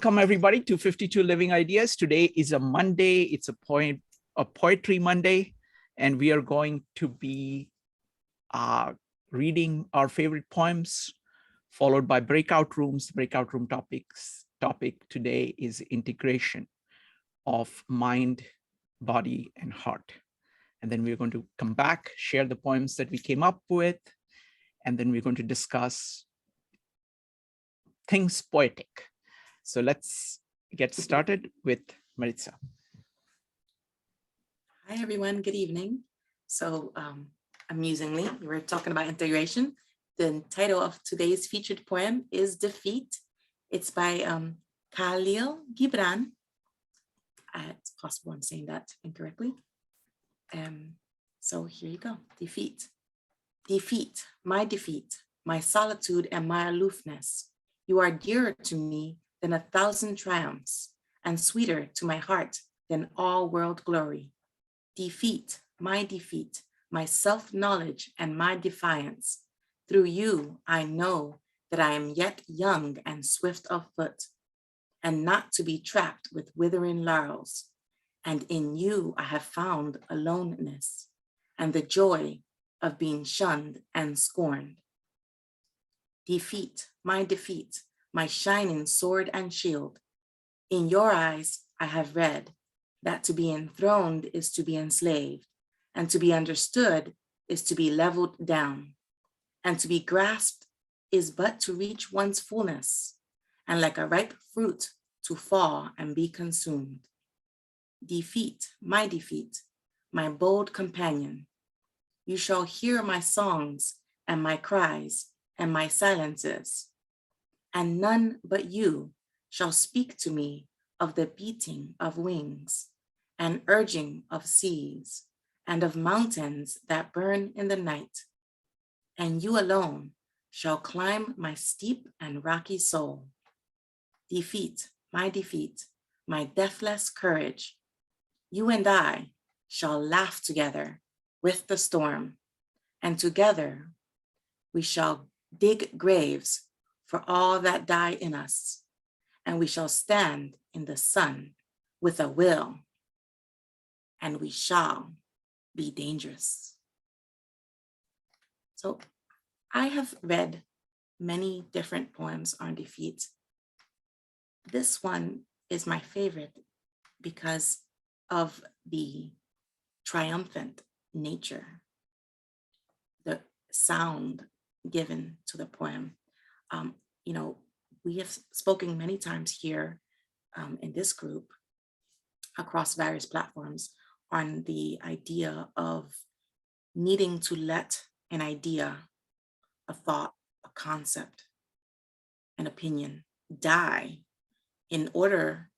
Welcome everybody to 52 Living Ideas. Today is a Monday. It's a Poetry Monday, and we are going to be reading our favorite poems, followed by breakout rooms. Breakout room topic today is integration of mind, body, and heart. And then we're going to come back, share the poems that we came up with, and then we're going to discuss things poetic. So let's get started with Maritza. Hi, everyone. Good evening. So amusingly, we're talking about integration. The title of today's featured poem is Defeat. It's by Kahlil Gibran. It's possible I'm saying that incorrectly. So here you go. Defeat. Defeat, my solitude and my aloofness. You are dearer to me than 1,000 triumphs, and sweeter to my heart than all world glory. Defeat, my self-knowledge and my defiance. Through you, I know that I am yet young and swift of foot, and not to be trapped with withering laurels. And in you, I have found aloneness and the joy of being shunned and scorned. Defeat, my shining sword and shield. In your eyes, I have read that to be enthroned is to be enslaved, and to be understood is to be leveled down, and to be grasped is but to reach one's fullness, and like a ripe fruit to fall and be consumed. Defeat, my bold companion. You shall hear my songs and my cries and my silences, and none but you shall speak to me of the beating of wings and urging of seas and of mountains that burn in the night. And you alone shall climb my steep and rocky soul. Defeat, my deathless courage. You and I shall laugh together with the storm, and together we shall dig graves for all that die in us, and we shall stand in the sun with a will, and we shall be dangerous. So I have read many different poems on defeat. This one is my favorite because of the triumphant nature, the sound given to the poem. We have spoken many times here in this group across various platforms on the idea of needing to let an idea, a thought, a concept, an opinion die in order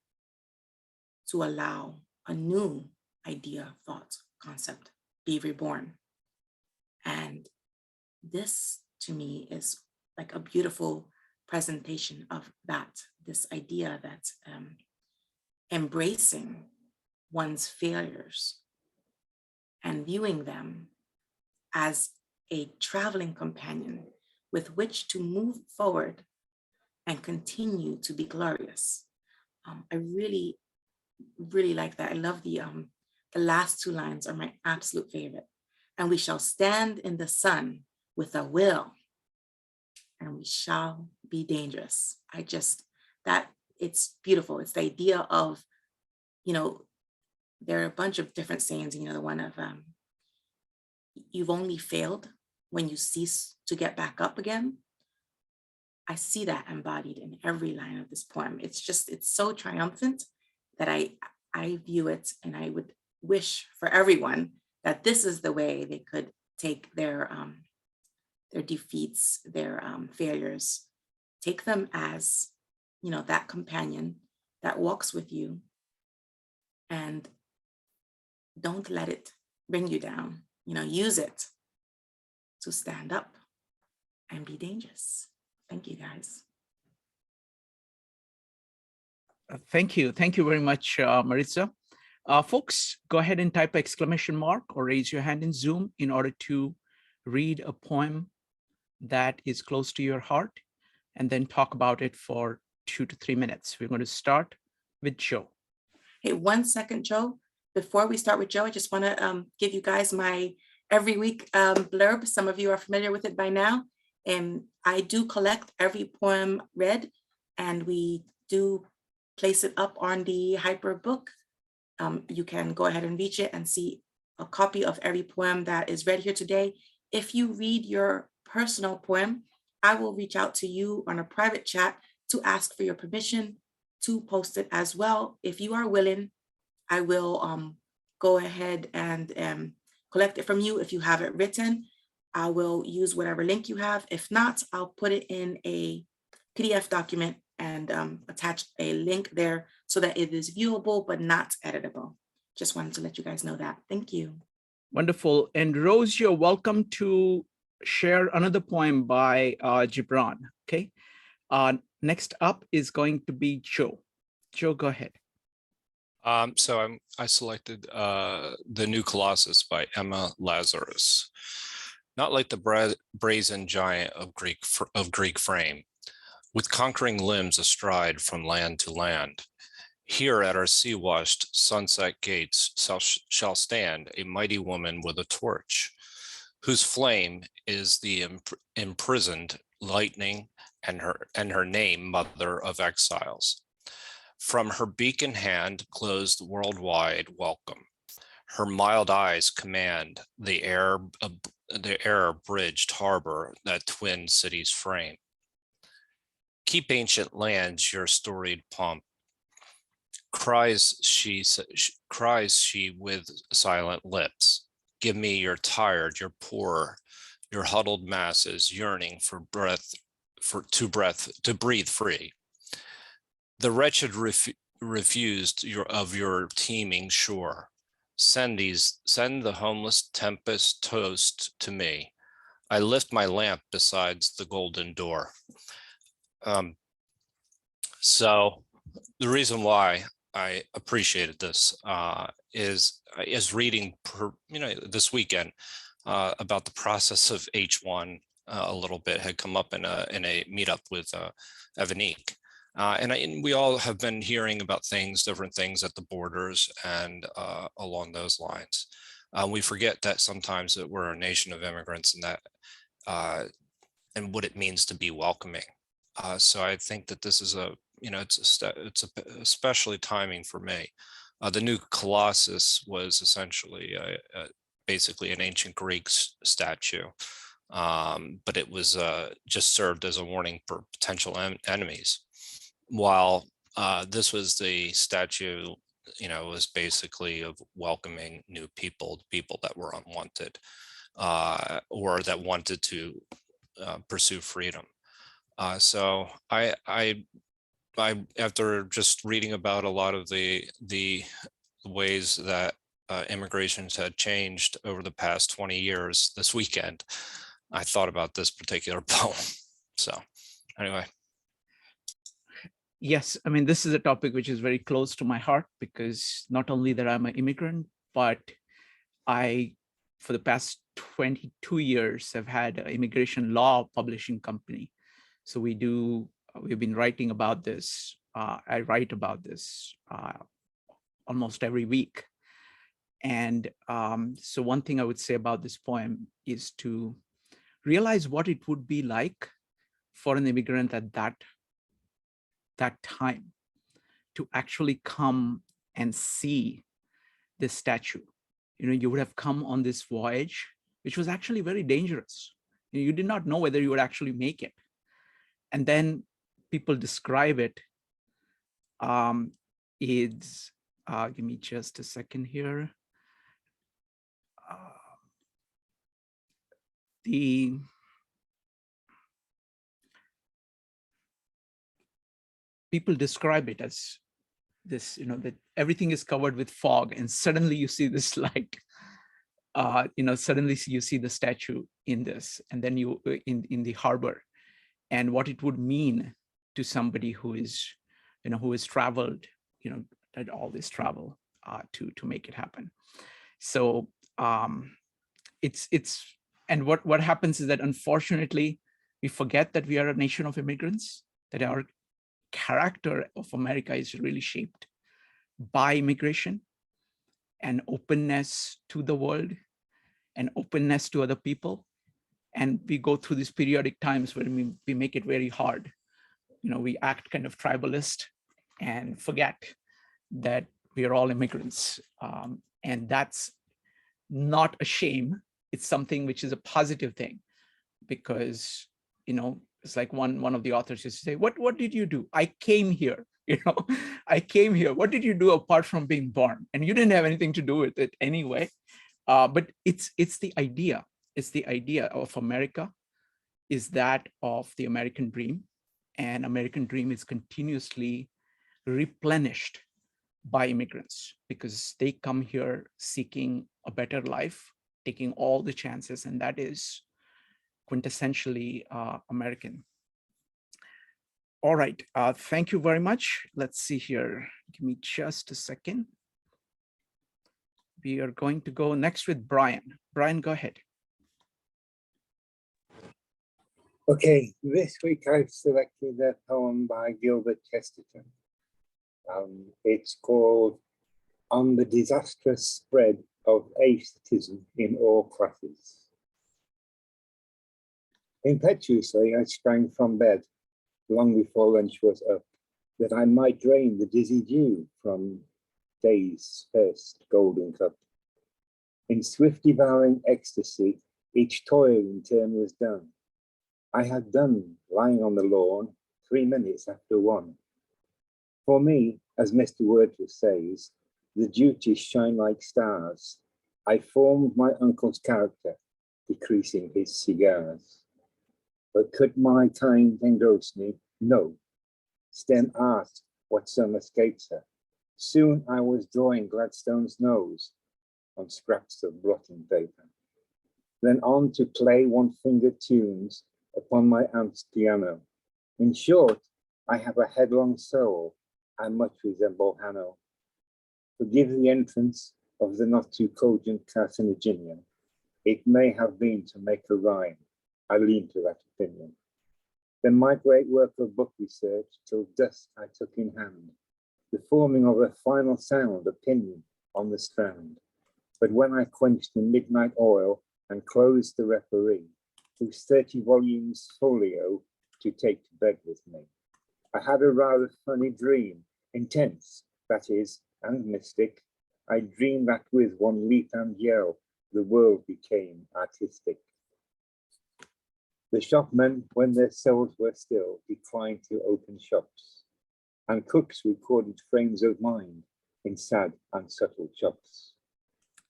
to allow a new idea, thought, concept be reborn. And this to me is like a beautiful presentation of that, this idea that embracing one's failures and viewing them as a traveling companion with which to move forward and continue to be glorious. I really, really like that. I love the last two lines are my absolute favorite. And we shall stand in the sun with a will, and we shall be dangerous. It's beautiful. It's the idea of, there are a bunch of different sayings, the one of, you've only failed when you cease to get back up again. I see that embodied in every line of this poem. It's so triumphant that I view it, and I would wish for everyone that this is the way they could take their defeats, their failures, take them as, that companion that walks with you, and don't let it bring you down. Use it to stand up and be dangerous. Thank you, guys. Thank you. Thank you very much, Maritza. Folks, go ahead and type exclamation mark or raise your hand in Zoom in order to read a poem that is close to your heart, and then talk about it for 2 to 3 minutes. We're going to start with Joe. Hey, 1 second, Joe. Before we start with Joe, I just want to give you guys my every week blurb. Some of you are familiar with it by now. And I do collect every poem read, and we do place it up on the Hyperbook. You can go ahead and reach it and see a copy of every poem that is read here today. If you read your personal poem, I will reach out to you on a private chat to ask for your permission to post it as well. If you are willing, I will go ahead and collect it from you. If you have it written, I will use whatever link you have. If not, I'll put it in a PDF document and attach a link there so that it is viewable but not editable. Just wanted to let you guys know that. Thank you. Wonderful. And Rose, you're welcome to share another poem by Gibran. Okay. Next up is going to be Joe. Joe, go ahead. So I selected the new Colossus by Emma Lazarus. Not like the brazen giant of Greek frame, with conquering limbs astride from land to land. Here at our sea-washed sunset gates shall stand a mighty woman with a torch, whose flame is the imprisoned lightning, and her name Mother of Exiles. From her beacon hand glows the worldwide welcome. Her mild eyes command the air-bridged harbor that twin cities frame. Keep ancient lands your storied pomp, cries she with silent lips. Give me your tired, your poor, your huddled masses yearning for breath, to breathe free. The wretched refused of your teeming shore. Send the homeless tempest toast to me. I lift my lamp besides the golden door. So the reason why I appreciated this is reading this weekend about the process of H1 a little bit had come up in a meetup with Evanique. And we all have been hearing about different things at the borders and along those lines. We forget that sometimes that we're a nation of immigrants and that and what it means to be welcoming. So I think that this is it's especially timing for me. The new Colossus was essentially basically an ancient Greek statue, but it was just served as a warning for potential enemies. While this was the statue, was basically of welcoming new people that were unwanted or that wanted to pursue freedom. So I after just reading about a lot of the ways that immigrations had changed over the past 20 years this weekend, I thought about this particular poem. So anyway. Yes, I mean, this is a topic which is very close to my heart because not only that I'm an immigrant, but I, for the past 22 years, have had an immigration law publishing company. So we've been writing about this. I write about this almost every week. And so one thing I would say about this poem is to realize what it would be like for an immigrant at that time to actually come and see this statue. You would have come on this voyage, which was actually very dangerous. You did not know whether you would actually make it. And then people describe it. Give me just a second here. People describe it as this, that everything is covered with fog, and suddenly you see this light. Suddenly you see the statue in this, and then you in the harbor, and what it would mean to somebody who is, who has traveled, did all this travel to make it happen. So and what happens is that unfortunately we forget that we are a nation of immigrants, that character of America is really shaped by immigration and openness to the world and openness to other people. And we go through these periodic times where we make it very hard. We act kind of tribalist and forget that we are all immigrants. And that's not a shame. It's something which is a positive thing, because, it's like one of the authors used to say, what did you do? I came here, I came here. What did you do apart from being born? And you didn't have anything to do with it anyway. But it's the idea. It's the idea of America is that of the American dream. And American dream is continuously replenished by immigrants, because they come here seeking a better life, taking all the chances, and that is quintessentially American. All right, thank you very much. Let's see here. Give me just a second. We are going to go next with Brian. Brian, go ahead. Okay, this week I've selected a poem by Gilbert Chesterton. It's called On the Disastrous Spread of Aestheticism in All Classes. Impetuously, I sprang from bed long before lunch was up, that I might drain the dizzy dew from day's first golden cup. In swift devouring ecstasy, each toil in turn was done. I had done lying on the lawn 3 minutes after 1. For me, as Mr. Wordsworth says, the duties shine like stars. I formed my uncle's character, decreasing his cigars. But could my kind engross me? No. STEM art, what some escapes her. Soon I was drawing Gladstone's nose on scraps of blotting paper. Then on to play one-fingered tunes upon my aunt's piano. In short, I have a headlong soul and much resemble Hanno. Forgive the entrance of the not too cogent carcinogenean. It may have been to make a rhyme. I lean to that opinion. Then my great work of book research till dusk I took in hand, the forming of a final sound, opinion on the strand. But when I quenched the midnight oil and closed the referee, whose 30 volumes folio to take to bed with me, I had a rather funny dream, intense, that is, and mystic. I dreamed that with one leap and yell, the world became artistic. The shopmen, when their cells were still, declined to open shops, and cooks recorded frames of mind in sad and subtle chops.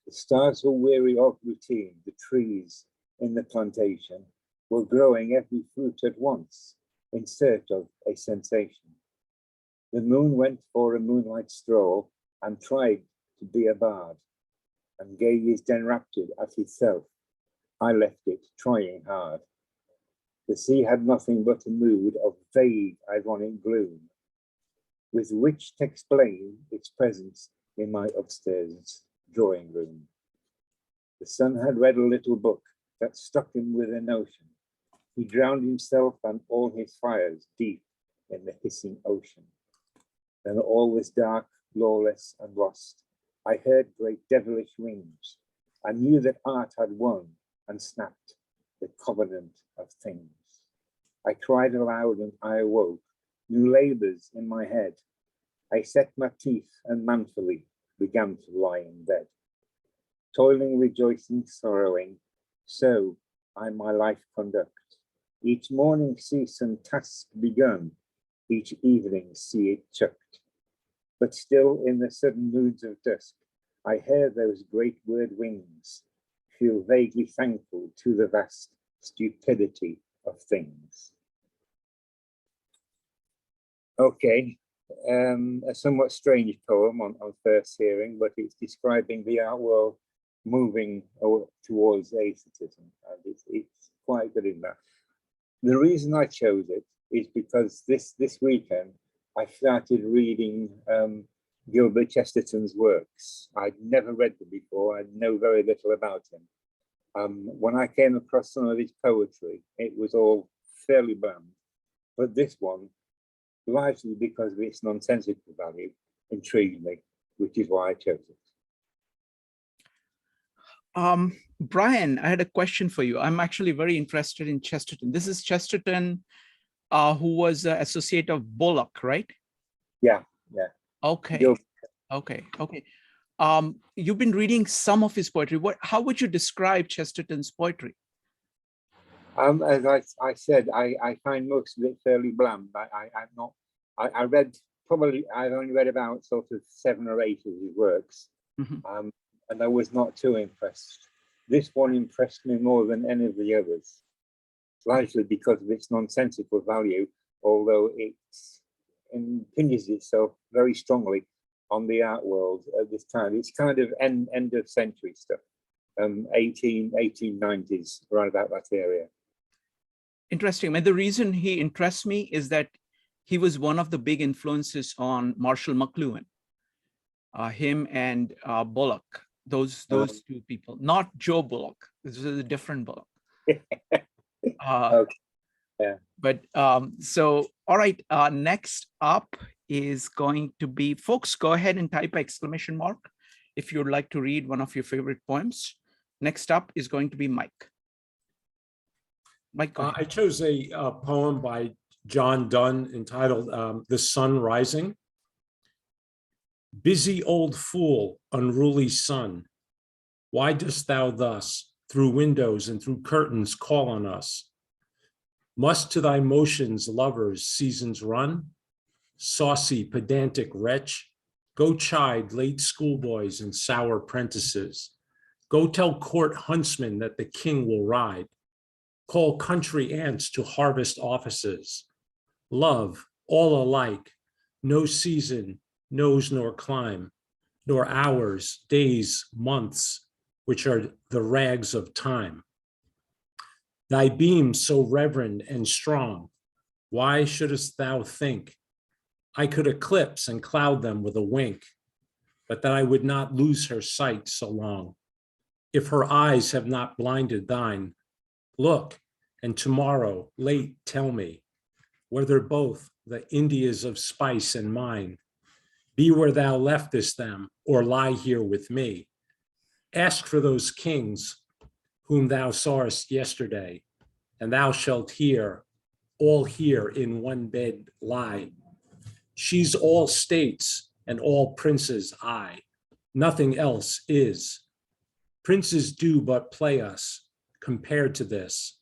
The stars were weary of routine. The trees in the plantation were growing every fruit at once in search of a sensation. The moon went for a moonlight stroll and tried to be a bard, and gazed enraptured at itself. I left it trying hard. The sea had nothing but a mood of vague, ironic gloom, with which to explain its presence in my upstairs drawing room. The son had read a little book that struck him with a notion. He drowned himself and all his fires deep in the hissing ocean. Then all was dark, lawless, and lost. I heard great devilish wings. I knew that art had won and snapped the covenant of things. I cried aloud and I awoke, new labors in my head. I set my teeth and manfully began to lie in bed. Toiling, rejoicing, sorrowing, so I my life conduct. Each morning see some task begun, each evening see it chucked. But still in the sudden moods of dusk, I hear those great word wings, feel vaguely thankful to the vast stupidity of things. Okay, a somewhat strange poem on first hearing, but it's describing the art world moving towards aestheticism, and it's quite good in that. The reason I chose it is because this weekend I started reading Gilbert Chesterton's works. I'd never read them before. I know very little about him. When I came across some of his poetry, it was all fairly bland, but this one largely because of its nonsensical value, intrigued me, which is why I chose it. Brian, I had a question for you. I'm actually very interested in Chesterton. This is Chesterton, who was an associate of Bullock, right? Yeah. Okay. Gil- Okay. You've been reading some of his poetry. How would you describe Chesterton's poetry? As I said, I find most of it fairly bland. I read, probably, I've only read about sort of 7 or 8 of his works, and I was not too impressed. This one impressed me more than any of the others, largely because of its nonsensical value, although it impinges itself very strongly on the art world at this time. It's kind of end of century stuff, 1890s, around about that area. Interesting. And the reason he interests me is that he was one of the big influences on Marshall McLuhan, him and Bullock, those 2 people, not Joe Bullock. This is a different Bullock. Okay. Yeah. But so, all right, next up is going to be, folks, go ahead and type exclamation mark if you'd like to read one of your favorite poems. Next up is going to be Mike. Mike, go ahead. I chose a poem by John Donne entitled The Sun Rising. Busy old fool, unruly sun, why dost thou thus through windows and through curtains call on us? Must to thy motions lovers seasons run? Saucy pedantic wretch, go chide late schoolboys and sour prentices. Go tell court huntsmen that the king will ride. Call country ants to harvest offices. Love, all alike, no season knows nor clime, nor hours, days, months, which are the rags of time. Thy beams so reverend and strong, why shouldest thou think I could eclipse and cloud them with a wink, but that I would not lose her sight so long? If her eyes have not blinded thine, look, and tomorrow late tell me, whether both the Indias of spice and mine be where thou leftest them, or lie here with me. Ask for those kings whom thou sawest yesterday, and thou shalt hear, all here in one bed lie. She's all states and all princes I, nothing else is. Princes do but play us, compared to this.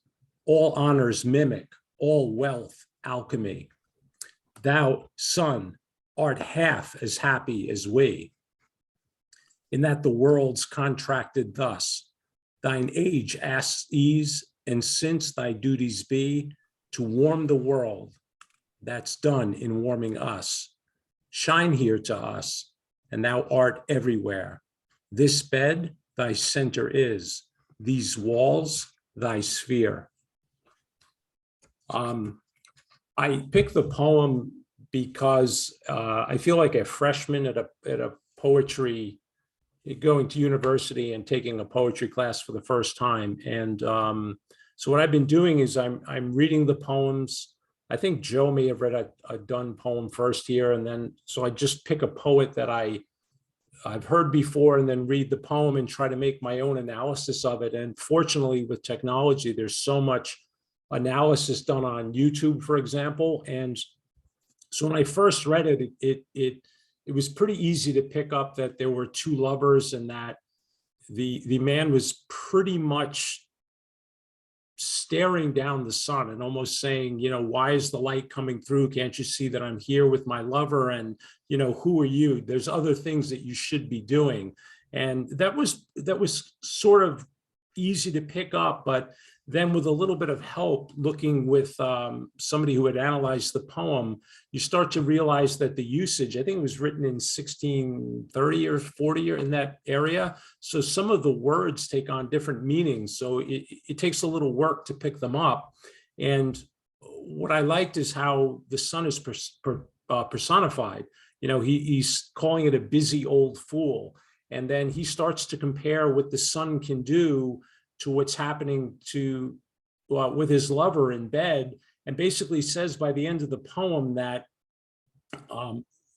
All honors mimic, all wealth alchemy. Thou, son, art half as happy as we, in that the world's contracted thus. Thine age asks ease, and since thy duties be to warm the world, that's done in warming us. Shine here to us, and thou art everywhere. This bed thy center is, these walls thy sphere. I picked the poem because I feel like a freshman at a poetry, going to university and taking a poetry class for the first time. And so what I've been doing is I'm reading the poems. I think Joe may have read a Donne poem first here, and then so I just pick a poet that I've heard before and then read the poem and try to make my own analysis of it. And fortunately, with technology, there's so much analysis done on YouTube, for example. And so when I first read it, it was pretty easy to pick up that there were 2 lovers, and that the man was pretty much staring down the sun and almost saying, you know, why is the light coming through? Can't you see that I'm here with my lover? And, you know, who are you? There's other things that you should be doing. And that was sort of easy to pick up, but then with a little bit of help, looking with somebody who had analyzed the poem, you start to realize that the usage, I think it was written in 1630 or 40 or in that area. So some of the words take on different meanings. So it takes a little work to pick them up. And what I liked is how the sun is personified. You know, he's calling it a busy old fool. And then he starts to compare what the sun can do to what's happening to with his lover in bed, and basically says by the end of the poem that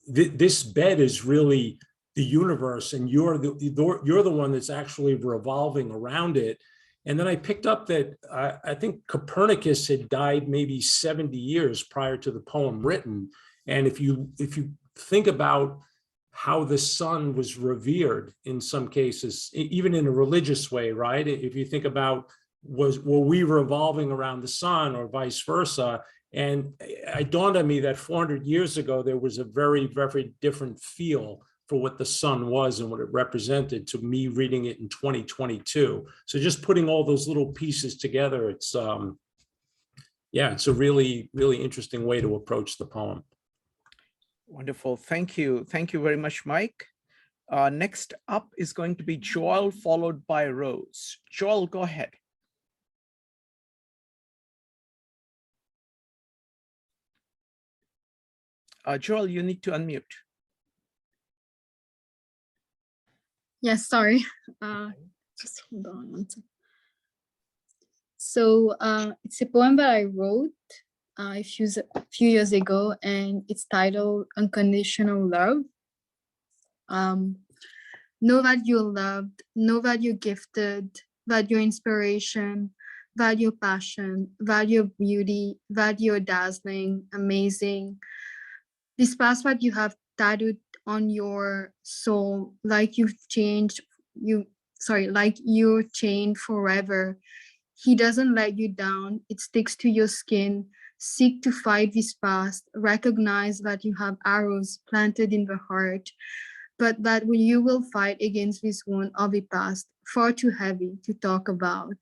This bed is really the universe, and you're the one that's actually revolving around it. And then I picked up that I think Copernicus had died maybe 70 years prior to the poem written. And if you think about how the sun was revered in some cases, even in a religious way, right? If you think about, were we revolving around the sun or vice versa? And it dawned on me that 400 years ago, there was a very, very different feel for what the sun was and what it represented to me reading it in 2022. So just putting all those little pieces together, it's, yeah, it's a really, really interesting way to approach the poem. Wonderful. Thank you. Thank you very much, Mike. Next up is going to be Joelle, followed by Rose. Joelle, go ahead. Joelle, you need to unmute. Yes, sorry. Just hold on one second. So it's a poem that I wrote a few years ago, and it's titled Unconditional Love. Know that you're loved, know that you're gifted, that you're inspiration, that you're passion, that you're beauty, that you're dazzling, amazing. Despite what you have tattooed on your soul, like like you're chained forever. He doesn't let you down. It sticks to your skin. Seek to fight this past. Recognize that you have arrows planted in the heart, but that you will fight against this wound of the past, far too heavy to talk about.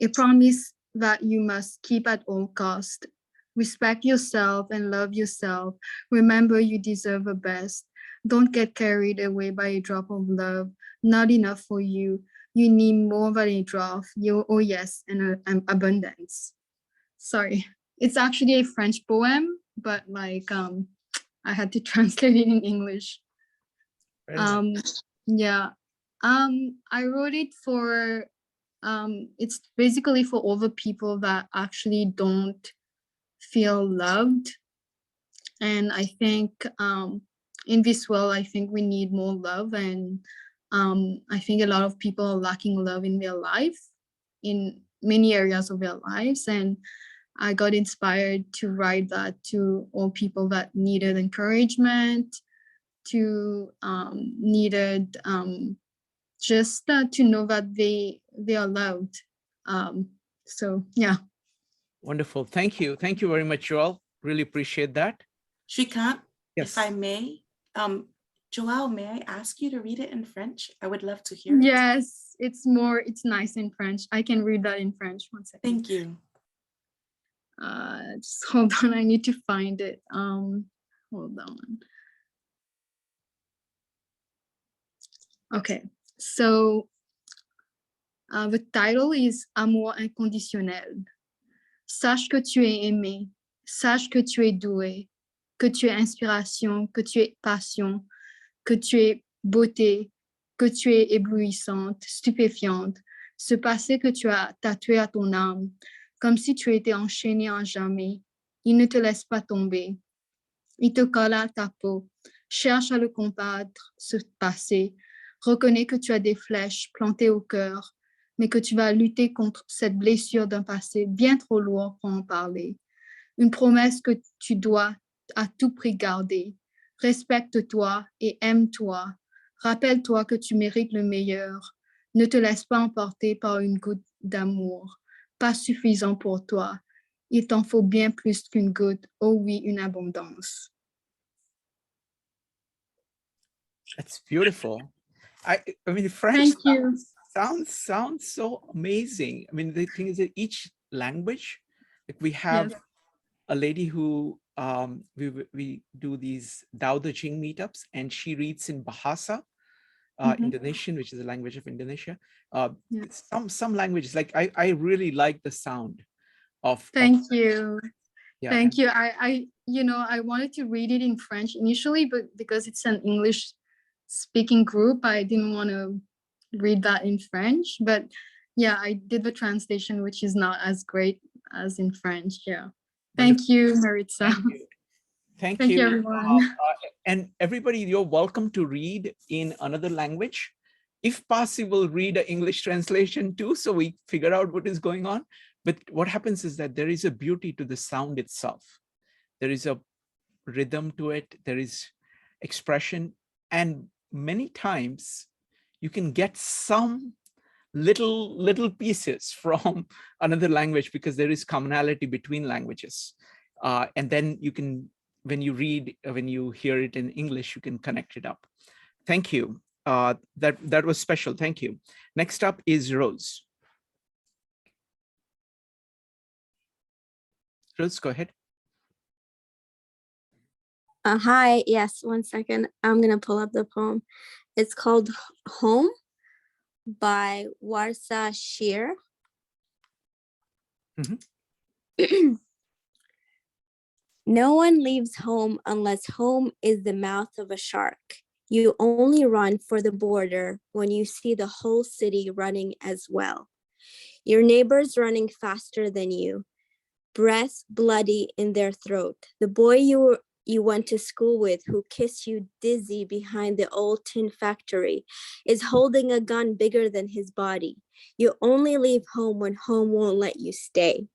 A promise that you must keep at all cost. Respect yourself and love yourself. Remember, you deserve the best. Don't get carried away by a drop of love. Not enough for you. You need more than a drop. Oh yes, and abundance. Sorry, it's actually a French poem, but like I had to translate it in English. Yeah, I wrote it for it's basically for all the people that actually don't feel loved. And I think in this world, I think we need more love. And I think a lot of people are lacking love in their life, in many areas of their lives. And I got inspired to write that to all people that needed encouragement, to needed just to know that they are loved. So yeah. Wonderful. Thank you. Thank you very much, Joelle. Really appreciate that. Shrikant, Yes. if I may, Joelle, may I ask you to read it in French? I would love to hear it. Yes, it's nice in French. I can read that in French. One second. Thank you. Just hold on, I need to find it. Hold on. Okay, so the title is Amour Inconitionanel. Sache que tu es aimé, sache que tu es doué, que tu es inspiration, que tu es passion, que tu es beauté, que tu es éblouissante, stupéfiante, ce passé que tu as tatoué à ton âme, comme si tu étais enchaîné à jamais. Il ne te laisse pas tomber. Il te colle à ta peau. Cherche à le combattre, ce passé. Reconnais que tu as des flèches plantées au cœur, mais que tu vas lutter contre cette blessure d'un passé bien trop lourd pour en parler. Une promesse que tu dois à tout prix garder. Respecte-toi et aime-toi. Rappelle-toi que tu mérites le meilleur. Ne te laisse pas emporter par une goutte d'amour. Pas suffisant pour toi. Il t'en faut bien plus qu'une goutte. Oh oui, une abondance. That's beautiful. I mean, the French Thank you. sounds so amazing. I mean, the thing is that each language, like we have Yes. a lady who we do these Dao De Jing meetups, and she reads in Bahasa, Indonesian, which is the language of Indonesia. Some languages, like I really like the sound of. Thank you. Yeah. Thank you. I wanted to read it in French initially, but because it's an English speaking group, I didn't want to read that in French. But yeah, I did the translation, which is not as great as in French. Yeah. Thank you, Maritza. Thank you. Thank Thank you, you. everyone. And everybody, you're welcome to read in another language. If possible, read an English translation too, so we figure out what is going on. But what happens is that there is a beauty to the sound itself. There is a rhythm to it. There is expression. And many times you can get some little pieces from another language because there is commonality between languages. And then you can, when you hear it in English, you can connect it up. Thank you. That was special. Thank you. Next up is Rose. Rose, go ahead. Hi, yes, 1 second. I'm gonna pull up the poem. It's called Home by Warsan Shire. No one leaves home unless home is the mouth of a shark. You only run for the border when you see the whole city running as well. Your neighbors running faster than you, breath bloody in their throat. The boy you went to school with who kissed you dizzy behind the old tin factory is holding a gun bigger than his body. You only leave home when home won't let you stay.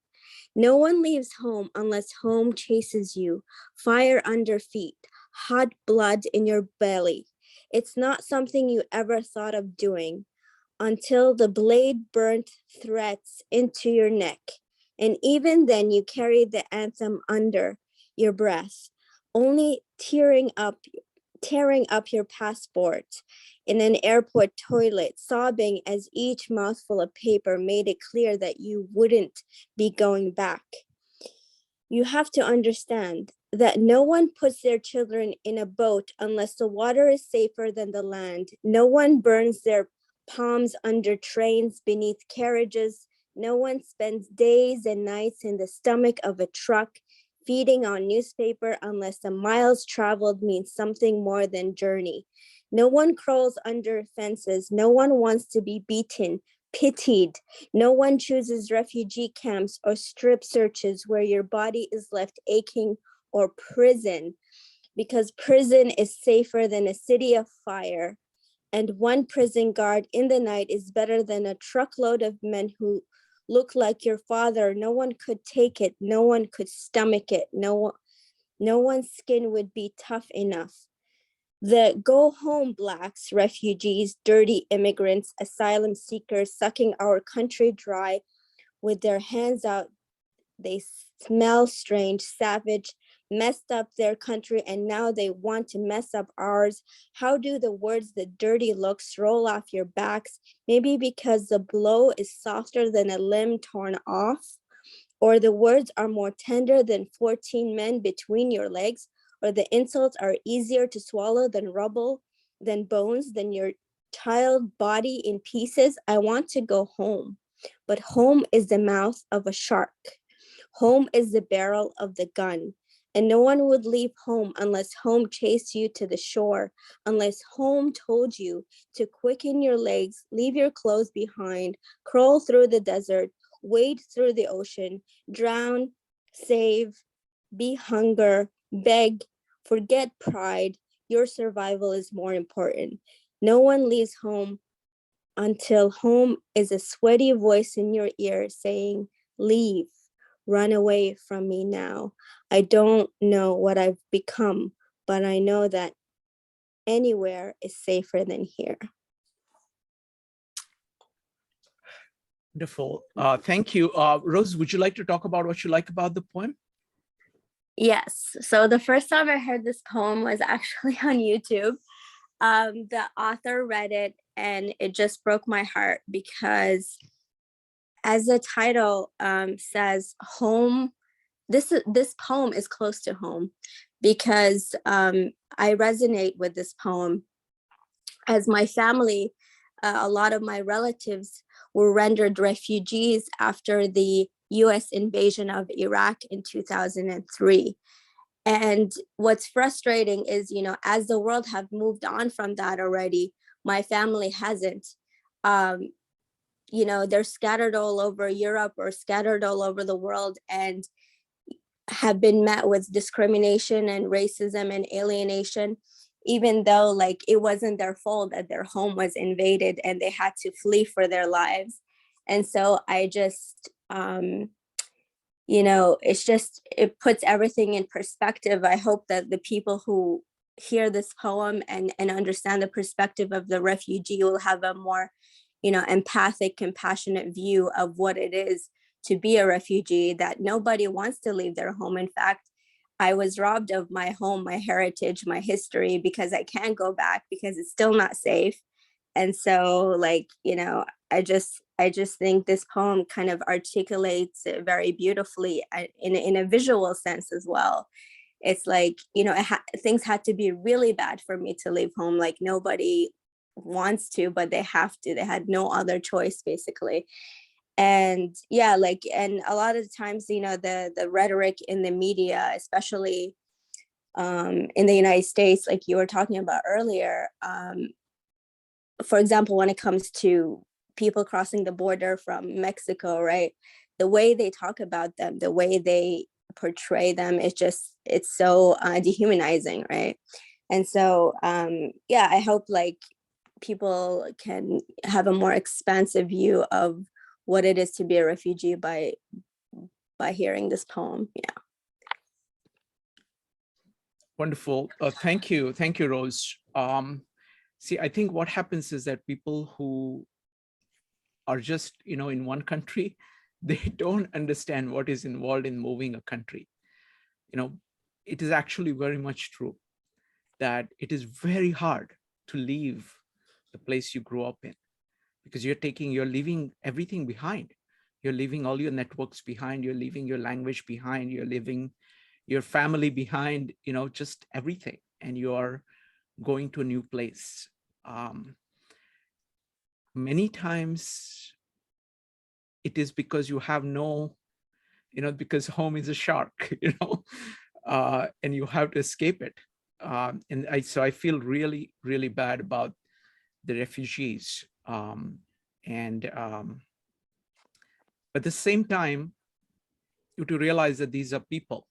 No one leaves home unless home chases you, fire under feet, hot blood in your belly. It's not something you ever thought of doing until the blade burnt threats into your neck. And even then you carry the anthem under your breath, only tearing up your passport in an airport toilet, sobbing as each mouthful of paper made it clear that you wouldn't be going back. You have to understand that no one puts their children in a boat unless the water is safer than the land. No one burns their palms under trains beneath carriages. No one spends days and nights in the stomach of a truck feeding on newspaper unless the miles traveled means something more than journey. No one crawls under fences. No one wants to be beaten, pitied. No one chooses refugee camps or strip searches where your body is left aching, or prison, because prison is safer than a city of fire. And one prison guard in the night is better than a truckload of men who look like your father. No one could take it. No one could stomach it. No one's skin would be tough enough. The go home blacks, refugees, dirty immigrants, asylum seekers sucking our country dry with their hands out. They smell strange, savage, messed up their country, and now they want to mess up ours. How do the words, the dirty looks roll off your backs? Maybe because the blow is softer than a limb torn off, or the words are more tender than 14 men between your legs, or the insults are easier to swallow than rubble, than bones, than your child body in pieces. I want to go home, but home is the mouth of a shark. Home is the barrel of the gun. And no one would leave home unless home chased you to the shore, unless home told you to quicken your legs, leave your clothes behind, crawl through the desert, wade through the ocean, drown, save, be hunger, beg, forget pride. Your survival is more important. No one leaves home until home is a sweaty voice in your ear saying, leave. Run away from me now. I don't know what I've become, but I know that anywhere is safer than here. Wonderful. Thank you. Rose, would you like to talk about what you like about the poem? Yes. So the first time I heard this poem was actually on YouTube. The author read it and it just broke my heart because as the title says, home, this poem is close to home because I resonate with this poem. As my family, a lot of my relatives were rendered refugees after the US invasion of Iraq in 2003. And what's frustrating is, you know, as the world have moved on from that already, my family hasn't. You know, they're scattered all over Europe or scattered all over the world. And have been met with discrimination and racism and alienation, even though like it wasn't their fault that their home was invaded and they had to flee for their lives. And so I just, you know, it puts everything in perspective. I hope that the people who hear this poem and understand the perspective of the refugee will have a more, you know, empathic, compassionate view of what it is to be a refugee, that nobody wants to leave their home. In fact, I was robbed of my home, my heritage, my history, because I can't go back because it's still not safe. And so, like, you know, I just think this poem kind of articulates it very beautifully in a visual sense as well. It's like, you know, things had to be really bad for me to leave home. Like nobody wants to, but they have to. They had no other choice, basically. And yeah, like, and a lot of the times, you know, the rhetoric in the media, especially in the United States, like you were talking about earlier, for example, when it comes to people crossing the border from Mexico, right? The way they talk about them, the way they portray them, it's so dehumanizing, right? And so, yeah, I hope like people can have a more expansive view of what it is to be a refugee by hearing this poem. Yeah. Wonderful. Thank you, Rose. See, I think what happens is that people who are just, you know, in one country, they don't understand what is involved in moving a country. You know, it is actually very much true that it is very hard to leave the place you grew up in, because you're leaving everything behind. You're leaving all your networks behind. You're leaving your language behind. You're leaving your family behind, you know, just everything. And you are going to a new place. Many times it is because you have no, you know, because home is a shark, you know, and you have to escape it. So I feel really, really bad about the refugees. But at the same time, you have to realize that these are people,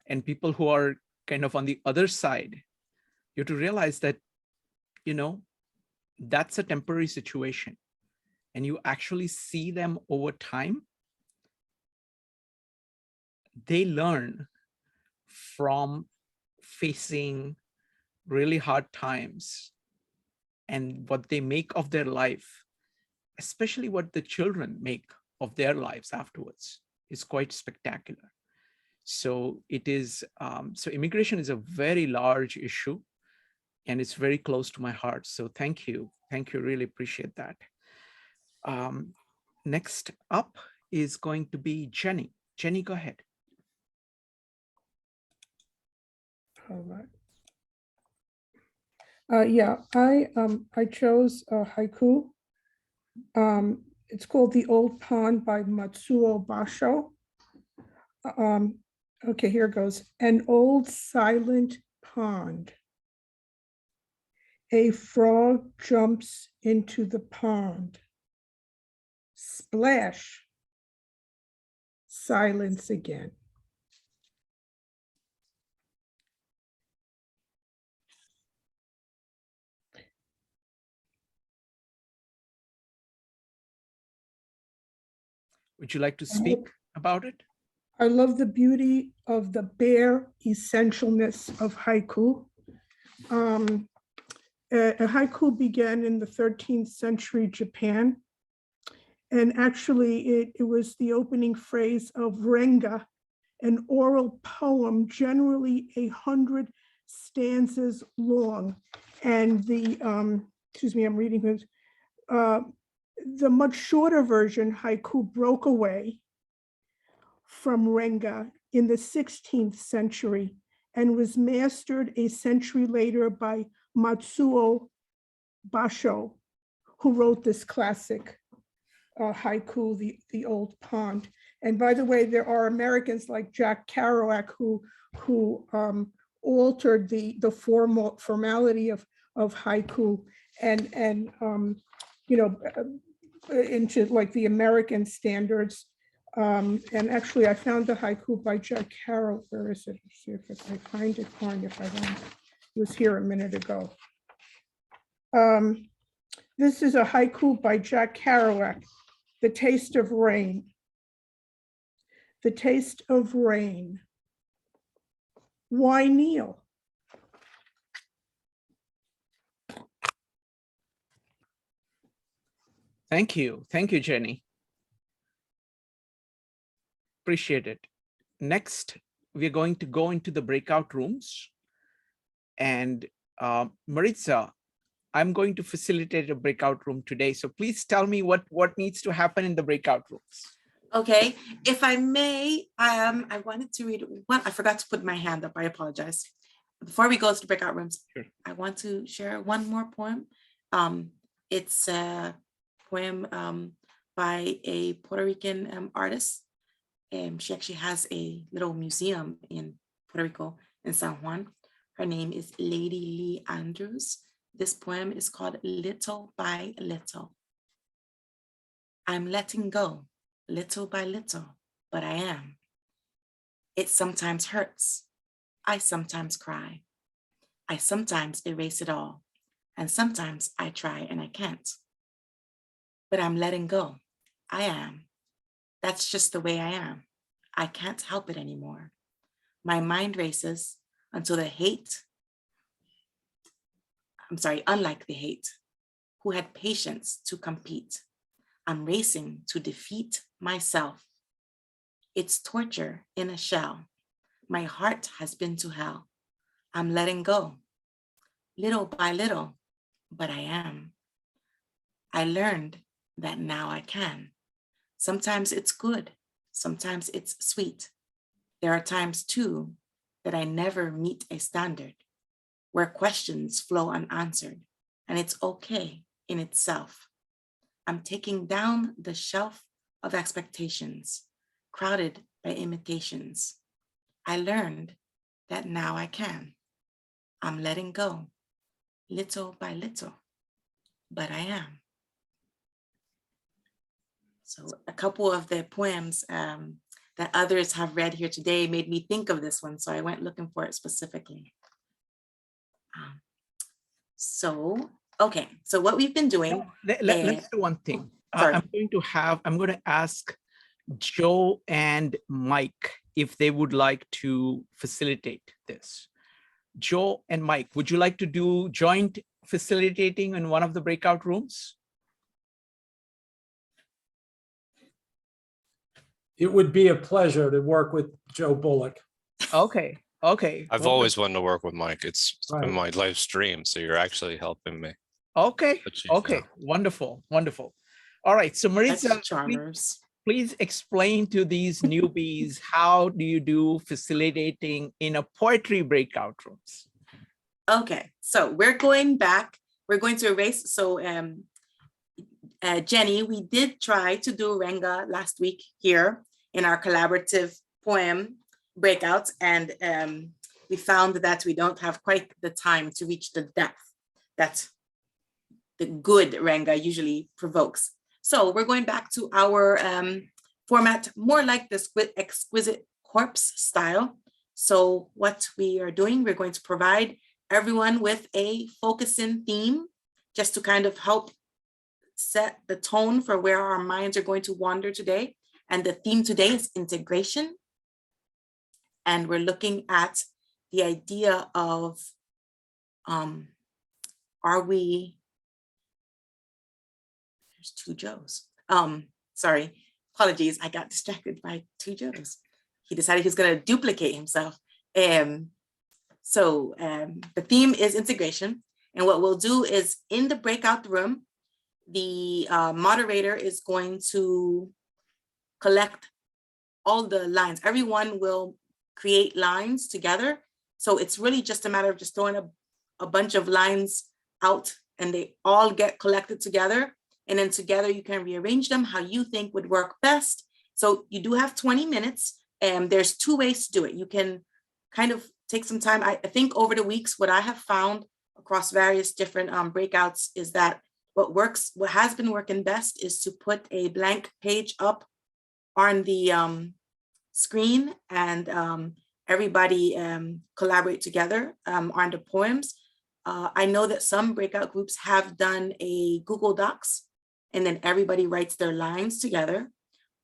and people who are kind of on the other side. You have to realize that, you know, that's a temporary situation, and you actually see them over time. They learn from facing really hard times, and what they make of their life, especially what the children make of their lives afterwards, is quite spectacular. So it is, so immigration is a very large issue, and it's very close to my heart. So thank you, really appreciate that. Next up is going to be Jenny. Jenny, go ahead. All right. Yeah, I chose a haiku. It's called The Old Pond by Matsuo Basho. Okay, here goes. An old silent pond. A frog jumps into the pond. Splash. Silence again. Would you like to speak about it? I love the beauty of the bare essentialness of haiku. A haiku began in the 13th century Japan. And actually, it was the opening phrase of renga, an oral poem, generally 100 stanzas long. And the, excuse me, I'm reading this. The much shorter version, haiku, broke away from renga in the 16th century and was mastered a century later by Matsuo Basho, who wrote this classic haiku, the Old Pond. And by the way, there are Americans like Jack Kerouac who altered the formality of haiku and you know, into like the American standards. And actually, I found the haiku by Jack Kerouac. Where is it? Let's see if I find it. Fine, if I don't. It was here a minute ago. This is a haiku by Jack Kerouac, The Taste of Rain. The taste of rain. Why kneel? Thank you. Thank you, Jenny. Appreciate it. Next, we're going to go into the breakout rooms. And Maritza, I'm going to facilitate a breakout room today. So please tell me what needs to happen in the breakout rooms. Okay, if I may, I wanted to read one. I forgot to put my hand up. I apologize. Before we go to the breakout rooms, Sure. I want to share one more poem. It's a poem by a Puerto Rican artist. She actually has a little museum in Puerto Rico in San Juan. Her name is Lady Lee Andrews. This poem is called Little by Little. I'm letting go, little by little, but I am. It sometimes hurts. I sometimes cry. I sometimes erase it all. And sometimes I try and I can't. But I'm letting go. I am. That's just the way I am. I can't help it anymore. My mind races until the hate, unlike the hate, who had patience to compete. I'm racing to defeat myself. It's torture in a shell. My heart has been to hell. I'm letting go, little by little, but I am. I learned that now I can. Sometimes it's good, sometimes it's sweet. There are times too that I never meet a standard, where questions flow unanswered, and it's okay in itself. I'm taking down the shelf of expectations, crowded by imitations. I learned that now I can. I'm letting go, little by little, but I am. So a couple of the poems that others have read here today made me think of this one, so I went looking for it specifically. Okay, so what we've been doing. Let's do one thing. I'm going to ask Joe and Mike if they would like to facilitate this. Joe and Mike, would you like to do joint facilitating in one of the breakout rooms? It would be a pleasure to work with Joe Bullock. Okay. I've always wanted to work with Mike. It's Right. been my live stream, so you're actually helping me. Okay. Yeah. Wonderful. All right. So Maritza, please explain to these newbies, how do you do facilitating in a poetry breakout rooms? Okay, so we're going back. We're going to erase. So Jenny, we did try to do Renga last week here in our collaborative poem breakouts, and we found that we don't have quite the time to reach the depth that the good Renga usually provokes. So we're going back to our format, more like the exquisite corpse style. So what we are doing, we're going to provide everyone with a focusing theme, just to kind of help set the tone for where our minds are going to wander today. And the theme today is integration. And we're looking at the idea of, there's two Joes. Sorry, apologies, I got distracted by two Joes. He decided he was gonna duplicate himself. So the theme is integration. And what we'll do is in the breakout room, the moderator is going to collect all the lines. Everyone will create lines together. So it's really just a matter of just throwing a bunch of lines out, and they all get collected together. And then together you can rearrange them how you think would work best. So you do have 20 minutes, and there's two ways to do it. You can kind of take some time. I think over the weeks, what I have found across various different breakouts is that what has been working best is to put a blank page up on the screen, and everybody collaborate together on the poems. I know that some breakout groups have done a Google Docs, and then everybody writes their lines together.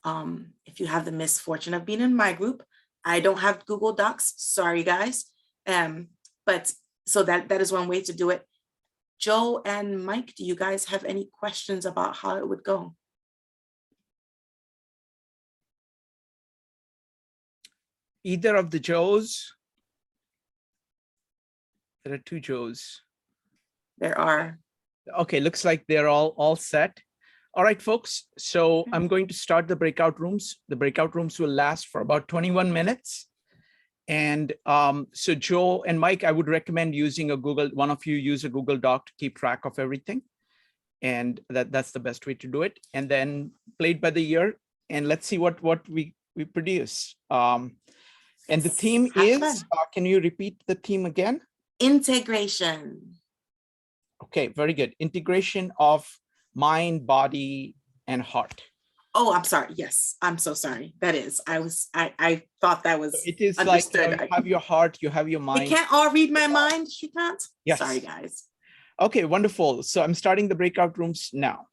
If you have the misfortune of being in my group, I don't have Google Docs, sorry guys. But so that is one way to do it. Joe and Mike, do you guys have any questions about how it would go? Either of the Joes? There are two Joes. There are. Okay, looks like they're all set. All right, folks. So I'm going to start the breakout rooms. The breakout rooms will last for about 21 minutes. And so Joe and Mike, I would recommend using one of you use a Google Doc to keep track of everything. And that's the best way to do it. And then play it by the ear, and let's see what we produce. And the theme is, can you repeat the theme again? Integration. Okay, very good. Integration of mind, body, and heart. Oh, I'm sorry. Yes, I'm so sorry. That is, I thought that was It is understood. like you have your heart, you have your mind. They can't all read my mind, she can't? Yes. Sorry, guys. Okay, wonderful. So I'm starting the breakout rooms now.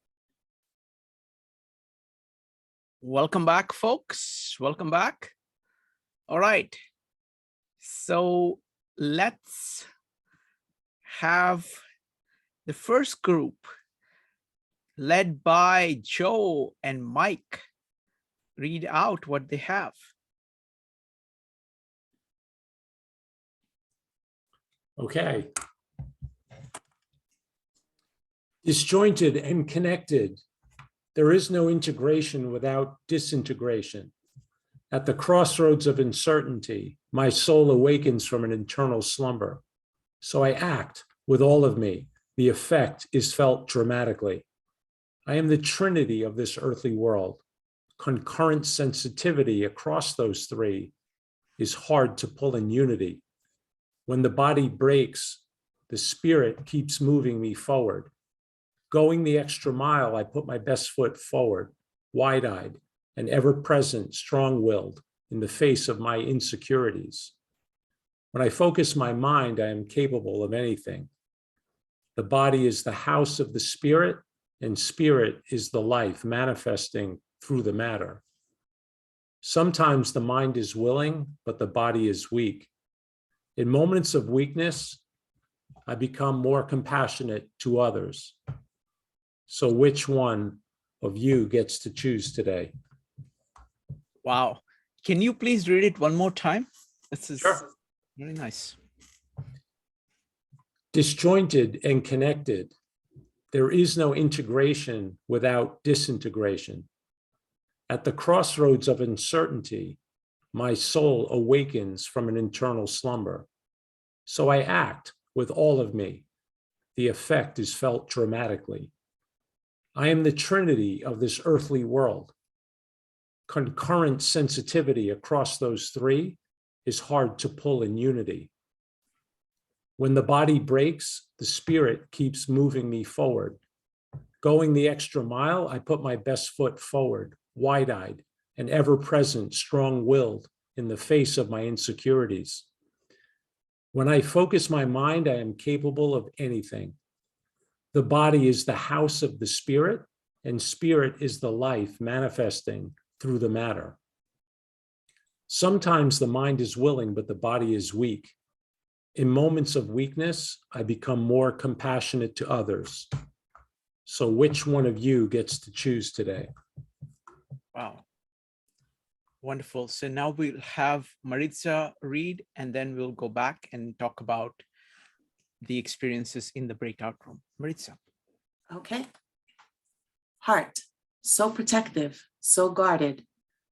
Welcome back, folks. Welcome back. All right. So let's have the first group led by Joe and Mike read out what they have. Okay. Disjointed and connected, there is no integration without disintegration. At the crossroads of uncertainty, my soul awakens from an internal slumber. So I act with all of me. The effect is felt dramatically. I am the trinity of this earthly world. Concurrent sensitivity across those three is hard to pull in unity. When the body breaks, the spirit keeps moving me forward. Going the extra mile, I put my best foot forward, wide-eyed and ever-present, strong-willed in the face of my insecurities. When I focus my mind, I am capable of anything. The body is the house of the spirit, and spirit is the life manifesting through the matter. Sometimes the mind is willing, but the body is weak. In moments of weakness, I become more compassionate to others. So which one of you gets to choose today? Wow. Can you please read it one more time? This is Sure. Very nice. Disjointed and connected, there is no integration without disintegration. At the crossroads of uncertainty, my soul awakens from an internal slumber. So I act with all of me. The effect is felt dramatically. I am the trinity of this earthly world. Concurrent sensitivity across those three is hard to pull in unity. When the body breaks, the spirit keeps moving me forward. Going the extra mile, I put my best foot forward, wide-eyed and ever-present, strong-willed in the face of my insecurities. When I focus my mind, I am capable of anything. The body is the house of the spirit, and spirit is the life manifesting through the matter. Sometimes the mind is willing, but the body is weak. In moments of weakness, I become more compassionate to others. So which one of you gets to choose today? Wow. Wonderful. So now we'll have Maritza read, and then we'll go back and talk about the experiences in the breakout room. Maritza. Okay. Heart, so protective, so guarded,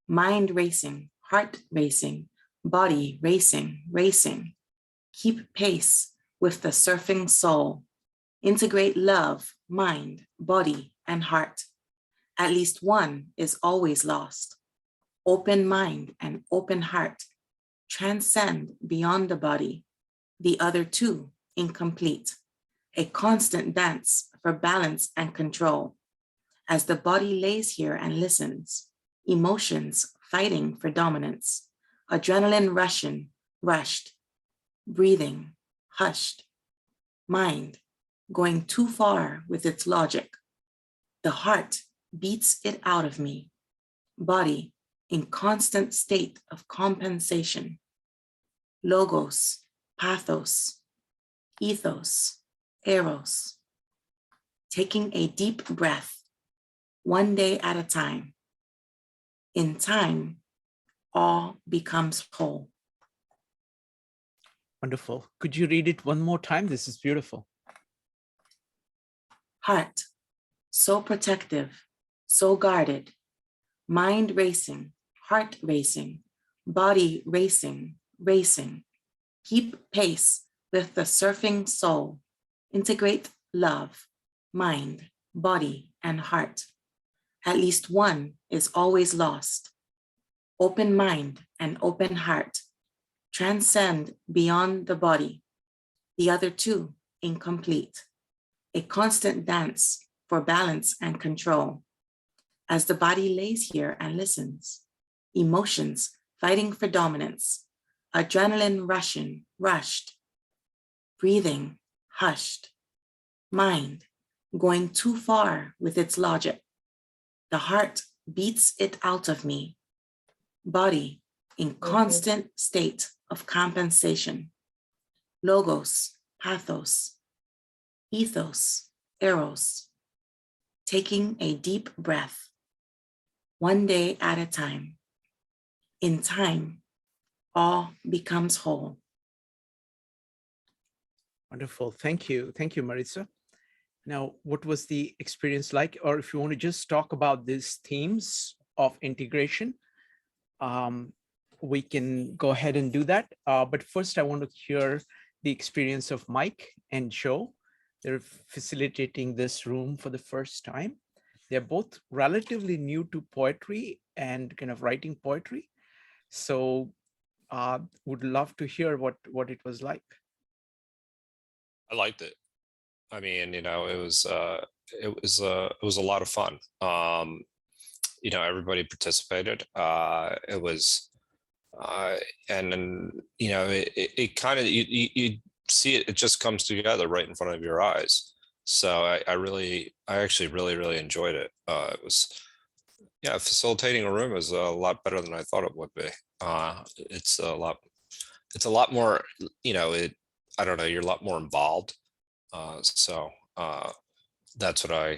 mind racing, heart racing, body racing, racing. Keep pace with the surfing soul. Integrate love, mind, body, and heart. At least one is always lost. Open mind and open heart. Transcend beyond the body. The other two incomplete. A constant dance for balance and control. As the body lays here and listens, emotions fighting for dominance, adrenaline rushed, breathing, hushed, mind going too far with its logic. The heart beats it out of me, body in constant state of compensation. Logos, pathos, ethos, eros. Taking a deep breath, one day at a time. In time, all becomes whole. Wonderful. Could you read it one more time? This is beautiful. Heart, so protective, so guarded. Mind racing, heart racing, body racing, racing. Keep pace with the surfing soul. Integrate love, mind, body, and heart. At least one is always lost. Open mind and open heart. Transcend beyond the body. The other two incomplete. A constant dance for balance and control. As the body lays here and listens, emotions fighting for dominance, adrenaline rushed, breathing hushed, mind going too far with its logic. The heart beats it out of me, body in constant state of compensation. Logos, pathos, ethos, eros. Taking a deep breath, one day at a time. In time, all becomes whole. Wonderful. Thank you. Thank you, Maritza. Now, what was the experience like? Or if you want to just talk about these themes of integration, we can go ahead and do that. But first, I want to hear the experience of Mike and Joe. They're facilitating this room for the first time. They're both relatively new to poetry and kind of writing poetry. So would love to hear what it was like. I liked it. I mean, you know, it was a lot of fun. You know, everybody participated. It was, and then, you know, it kind of, you see it just comes together right in front of your eyes. So I actually really enjoyed it. It was, yeah, facilitating a room is a lot better than I thought it would be. It's a lot more, you know, I don't know, you're a lot more involved. So that's what I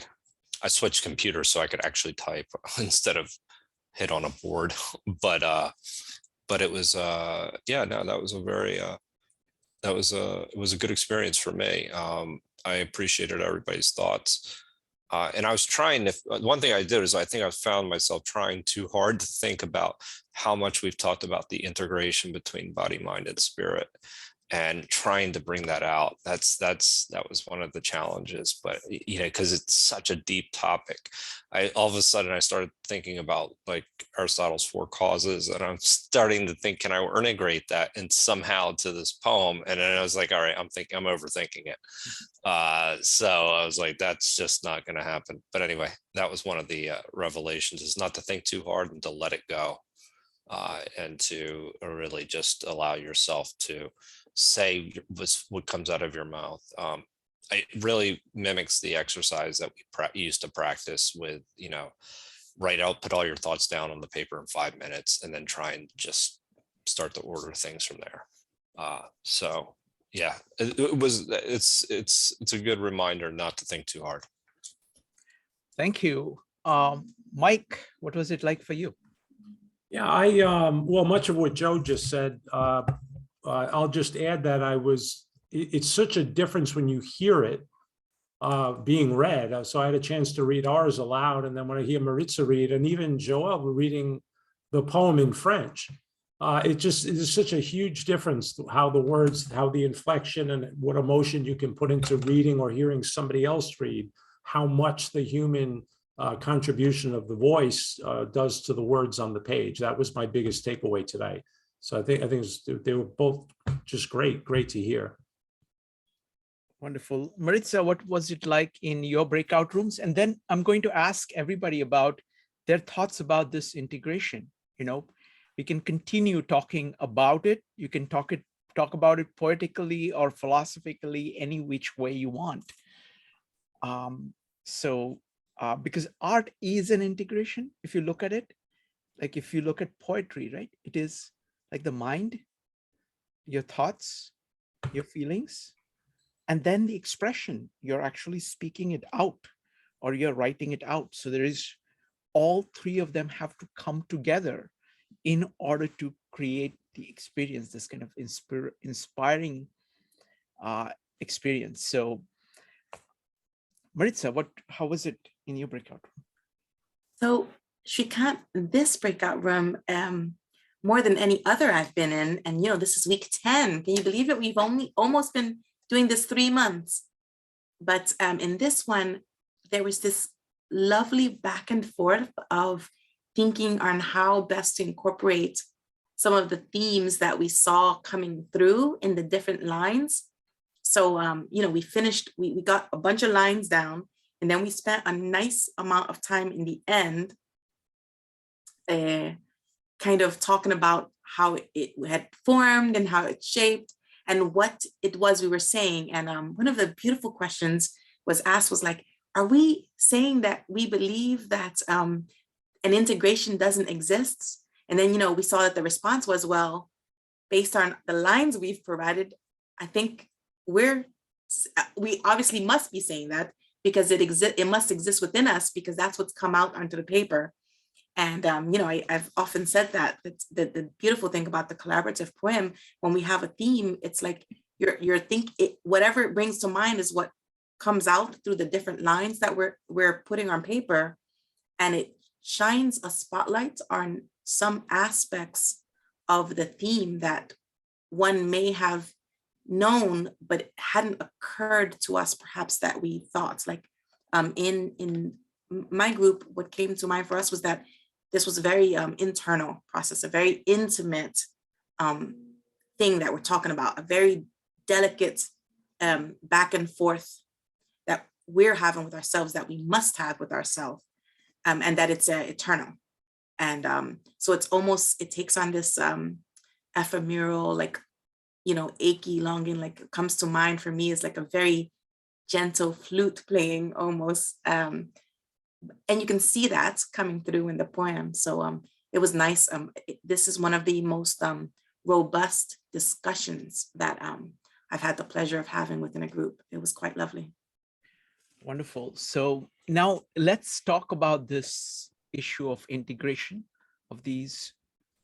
switched computers so I could actually type instead of hit on a board. But it was, yeah, no, that was a very, it was a good experience for me. I appreciated everybody's thoughts. And I was trying, one thing I did is I think I found myself trying too hard to think about how much we've talked about the integration between body, mind, and spirit, and trying to bring that out. That was one of the challenges, but, you know, because it's such a deep topic, all of a sudden I started thinking about like Aristotle's 4 causes, and I'm starting to think, can I integrate that and somehow to this poem? And then I was like, all right, I'm overthinking it. So I was like, that's just not going to happen. But anyway, that was one of the revelations, is not to think too hard and to let it go, and to really just allow yourself to say what comes out of your mouth. It really mimics the exercise that we used to practice with, you know, put all your thoughts down on the paper in 5 minutes, and then try and just start to order things from there. So yeah, it's a good reminder not to think too hard. Thank you. Mike, what was it like for you? Yeah, well, much of what Joe just said, I'll just add that it's such a difference when you hear it being read. So I had a chance to read ours aloud, and then when I hear Maritza read, and even Joelle reading the poem in French, it is such a huge difference how the words, how the inflection, and what emotion you can put into reading or hearing somebody else read, how much the human contribution of the voice does to the words on the page. That was my biggest takeaway today. So I think they were both just great to hear. Wonderful. Maritza, what was it like in your breakout rooms? And then I'm going to ask everybody about their thoughts about this integration. You know, we can continue talking about it. You can talk about it poetically or philosophically, any which way you want. Because art is an integration, if you look at it, like if you look at poetry, right? It is like the mind, your thoughts, your feelings, and then the expression. You're actually speaking it out or you're writing it out. So there is, all three of them have to come together in order to create the experience, this kind of inspiring experience. So Maritza, how was it in your breakout room? So this breakout room, more than any other I've been in, and this is week 10. Can you believe it? We've only almost been doing this 3 months. But in this one, there was this lovely back and forth of thinking on how best to incorporate some of the themes that we saw coming through in the different lines. So, we got a bunch of lines down, and then we spent a nice amount of time in the end kind of talking about how it had formed and how it shaped and what it was we were saying. And one of the beautiful questions was asked was like, are we saying that we believe that an integration doesn't exist? And then, we saw that the response was, well, based on the lines we've provided, I think we obviously must be saying that because it must exist within us, because that's what's come out onto the paper. And, I've often said that the beautiful thing about the collaborative poem, when we have a theme, it's like whatever it brings to mind is what comes out through the different lines that we're putting on paper. And it shines a spotlight on some aspects of the theme that one may have known, but it hadn't occurred to us perhaps that we thought. Like in my group, what came to mind for us was that this was a very internal process, a very intimate thing that we're talking about, a very delicate back and forth that we're having with ourselves, that we must have with ourselves, and that it's eternal. And so it takes on this ephemeral, like, achy longing, like it comes to mind for me is like a very gentle flute playing almost. And you can see that coming through in the poem. So it was nice. This is one of the most robust discussions that I've had the pleasure of having within a group. It was quite lovely. Wonderful. So now let's talk about this issue of integration of these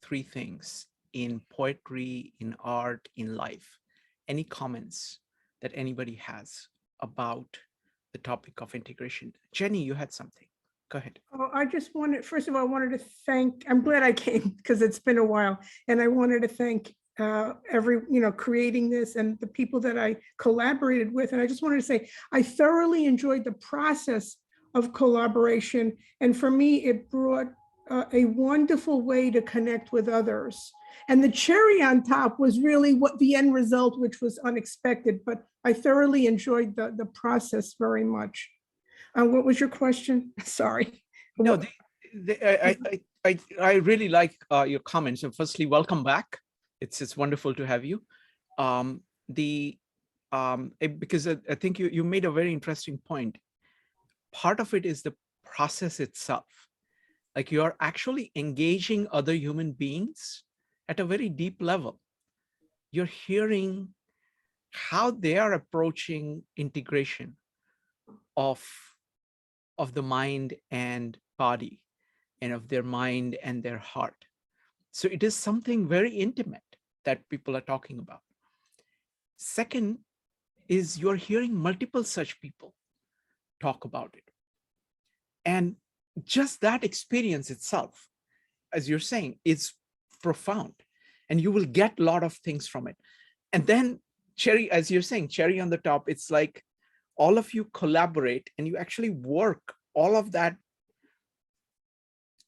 three things in poetry, in art, in life. Any comments that anybody has about the topic of integration? Jenny, you had something. Go ahead. Oh, I just wanted, first of all, I wanted to thank, I'm glad I came because it's been a while. And I wanted to thank creating this and the people that I collaborated with. And I just wanted to say, I thoroughly enjoyed the process of collaboration. And for me, it brought a wonderful way to connect with others. And the cherry on top was really what the end result, which was unexpected, but I thoroughly enjoyed the process very much. What was your question? Sorry. No, I really like your comments. And firstly, welcome back. It's wonderful to have you. Because I think you made a very interesting point. Part of it is the process itself. Like you are actually engaging other human beings at a very deep level. You're hearing how they are approaching integration of the mind and body, and of their mind and their heart. So it is something very intimate that people are talking about. Second is you're hearing multiple such people talk about it. And just that experience itself, as you're saying, is profound. And you will get a lot of things from it. And then cherry, as you're saying, cherry on the top, it's like all of you collaborate and you actually work all of that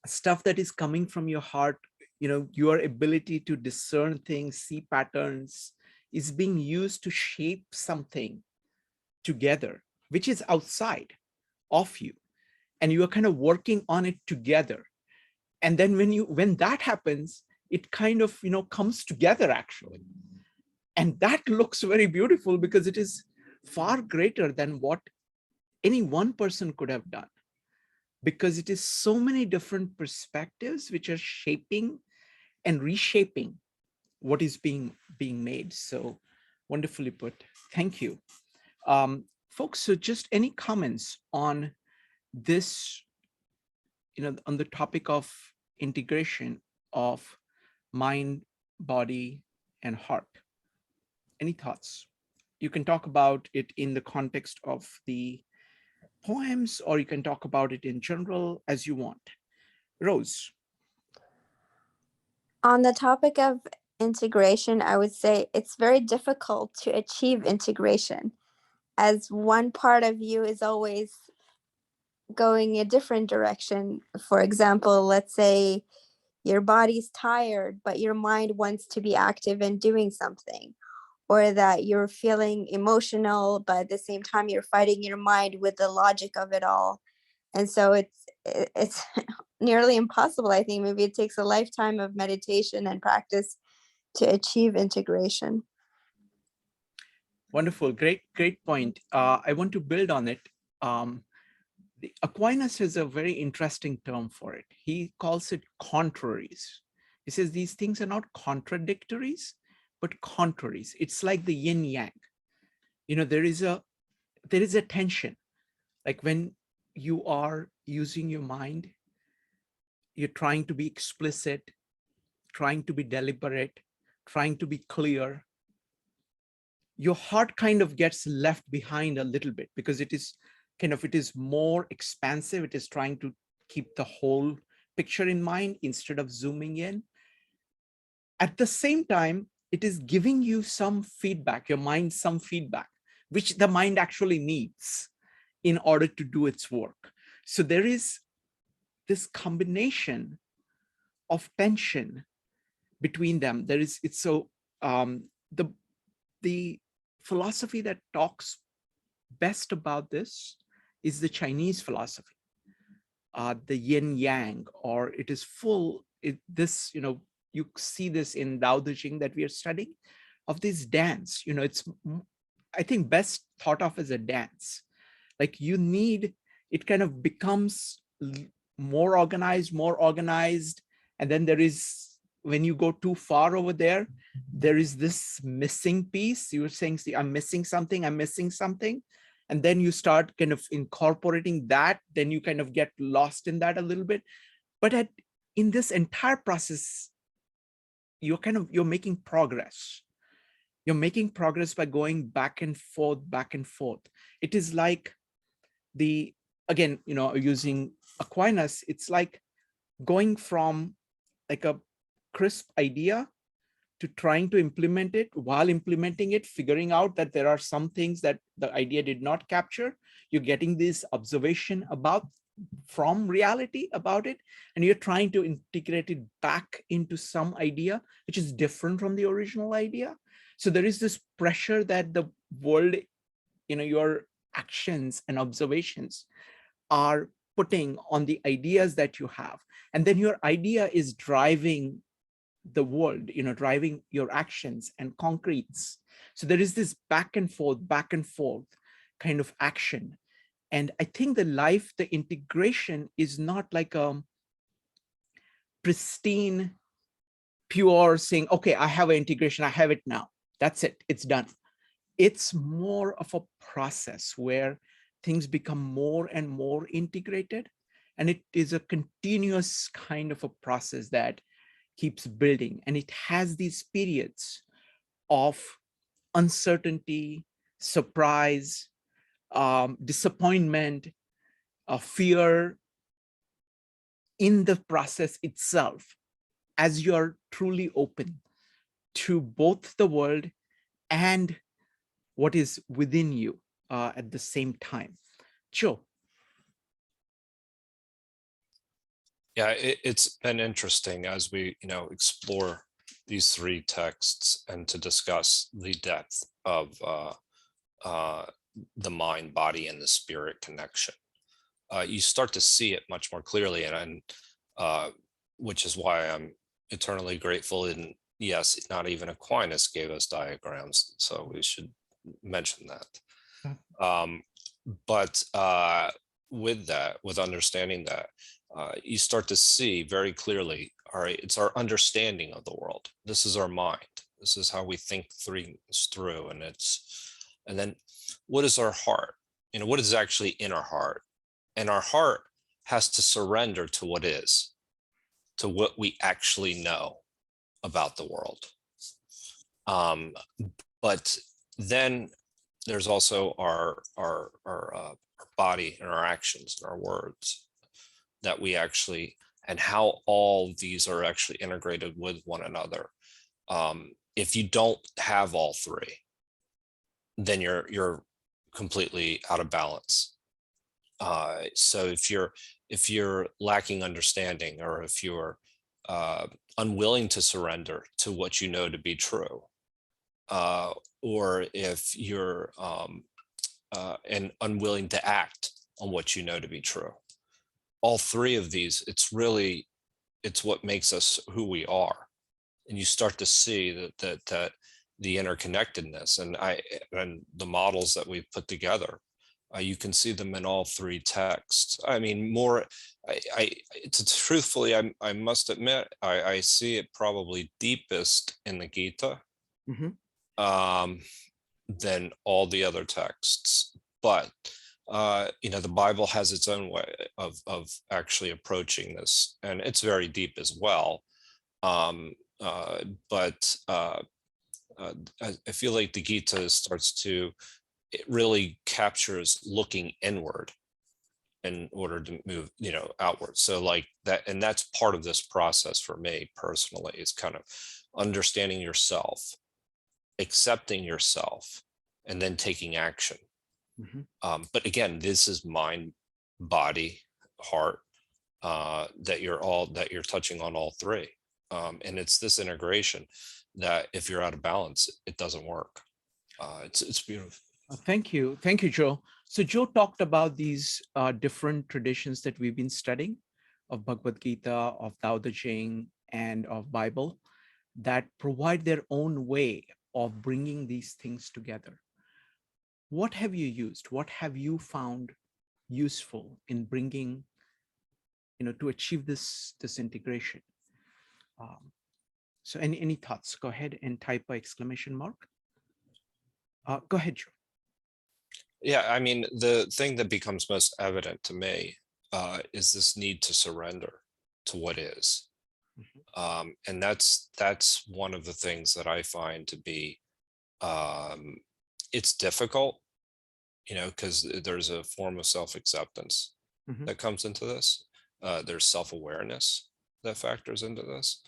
stuff that is coming from your heart, your ability to discern things, see patterns, is being used to shape something together, which is outside of you. and you are kind of working on it together. And then when that happens, it kind of, comes together actually. And that looks very beautiful because it is far greater than what any one person could have done, because it is so many different perspectives which are shaping and reshaping what is being made. So wonderfully put. Thank you. Folks, so just any comments on this, on the topic of integration of mind, body, and heart? Any thoughts? You can talk about it in the context of the poems, or you can talk about it in general as you want. Rose. On the topic of integration, I would say it's very difficult to achieve integration, as one part of you is always going a different direction. For example, let's say your body's tired, but your mind wants to be active and doing something, or that you're feeling emotional, but at the same time you're fighting your mind with the logic of it all. And so it's nearly impossible. I think maybe it takes a lifetime of meditation and practice to achieve integration. Wonderful, great point. I want to build on it. Aquinas has a very interesting term for it. He calls it contraries. He says these things are not contradictories, but contraries. It's like the yin yang. There is a tension. Like when you are using your mind, you're trying to be explicit, trying to be deliberate, trying to be clear. Your heart kind of gets left behind a little bit because it is more expansive. It is trying to keep the whole picture in mind instead of zooming in. At the same time, it is giving you some feedback, your mind some feedback, which the mind actually needs in order to do its work. So there is this combination of tension between them. The philosophy that talks best about this is the Chinese philosophy, the Yin Yang, or it is you see this in Tao Te Ching that we are studying, of this dance. It's, I think, best thought of as a dance. Like it kind of becomes more organized, and then when you go too far over there is this missing piece. You were saying, see, I'm missing something. And then you start kind of incorporating that, then you kind of get lost in that a little bit. But in this entire process, you're making progress. You're making progress by going back and forth. It is like again, using Aquinas, it's like going from like a crisp idea to trying to implement it. While implementing it, figuring out that there are some things that the idea did not capture. You're getting this observation from reality about it, and you're trying to integrate it back into some idea which is different from the original idea. So there is this pressure that the world, your actions and observations are putting on the ideas that you have, and then your idea is driving the world, driving your actions and concretes. So there is this back and forth kind of action. And I think the integration is not like a pristine, pure saying, okay, I have an integration, I have it now, that's it, it's done. It's more of a process where things become more and more integrated. And it is a continuous kind of a process that keeps building. And it has these periods of uncertainty, surprise, disappointment, fear in the process itself, as you're truly open to both the world and what is within you at the same time. Joe. Yeah, it's been interesting as we, explore these three texts and to discuss the depth of the mind, body, and the spirit connection. you start to see it much more clearly, and which is why I'm eternally grateful. And yes, not even Aquinas gave us diagrams, so we should mention that. But with that, with understanding that, you start to see very clearly, all right, it's our understanding of the world. This is our mind. This is how we think things through. And then what is our heart? You know, what is actually in our heart? And our heart has to surrender to what is, to what we actually know about the world. But then there's also our body and our actions and our words that we actually, and how all these are actually integrated with one another. If you don't have all three, then you're completely out of balance. So if you're lacking understanding, or if you're unwilling to surrender to what you know to be true, or if you're and unwilling to act on what you know to be true, all three of these, it's what makes us who we are. And you start to see that the interconnectedness and the models that we've put together, you can see them in all three texts. I mean, truthfully, I must admit, I see it probably deepest in the Gita, than all the other texts. But you know, the Bible has its own way of actually approaching this, and it's very deep as well. But I feel like the Gita it really captures looking inward in order to move, you know, outward. So like that, and that's part of this process for me personally, is kind of understanding yourself, accepting yourself, and then taking action. But again, this is mind, body, heart, that you're touching on all three. And it's this integration that if you're out of balance, it doesn't work. It's beautiful. Thank you, Joe. So Joe talked about these different traditions that we've been studying, of Bhagavad Gita, of Tao Te Ching, and of Bible, that provide their own way of bringing these things together. What have you used? What have you found useful in bringing, you know, to achieve this integration? So any thoughts? Go ahead and type an exclamation mark. Go ahead, Joe. Yeah, I mean, the thing that becomes most evident to me is this need to surrender to what is. And that's one of the things that I find to be, it's difficult, you know, because there's a form of self-acceptance that comes into this. There's self-awareness that factors into this.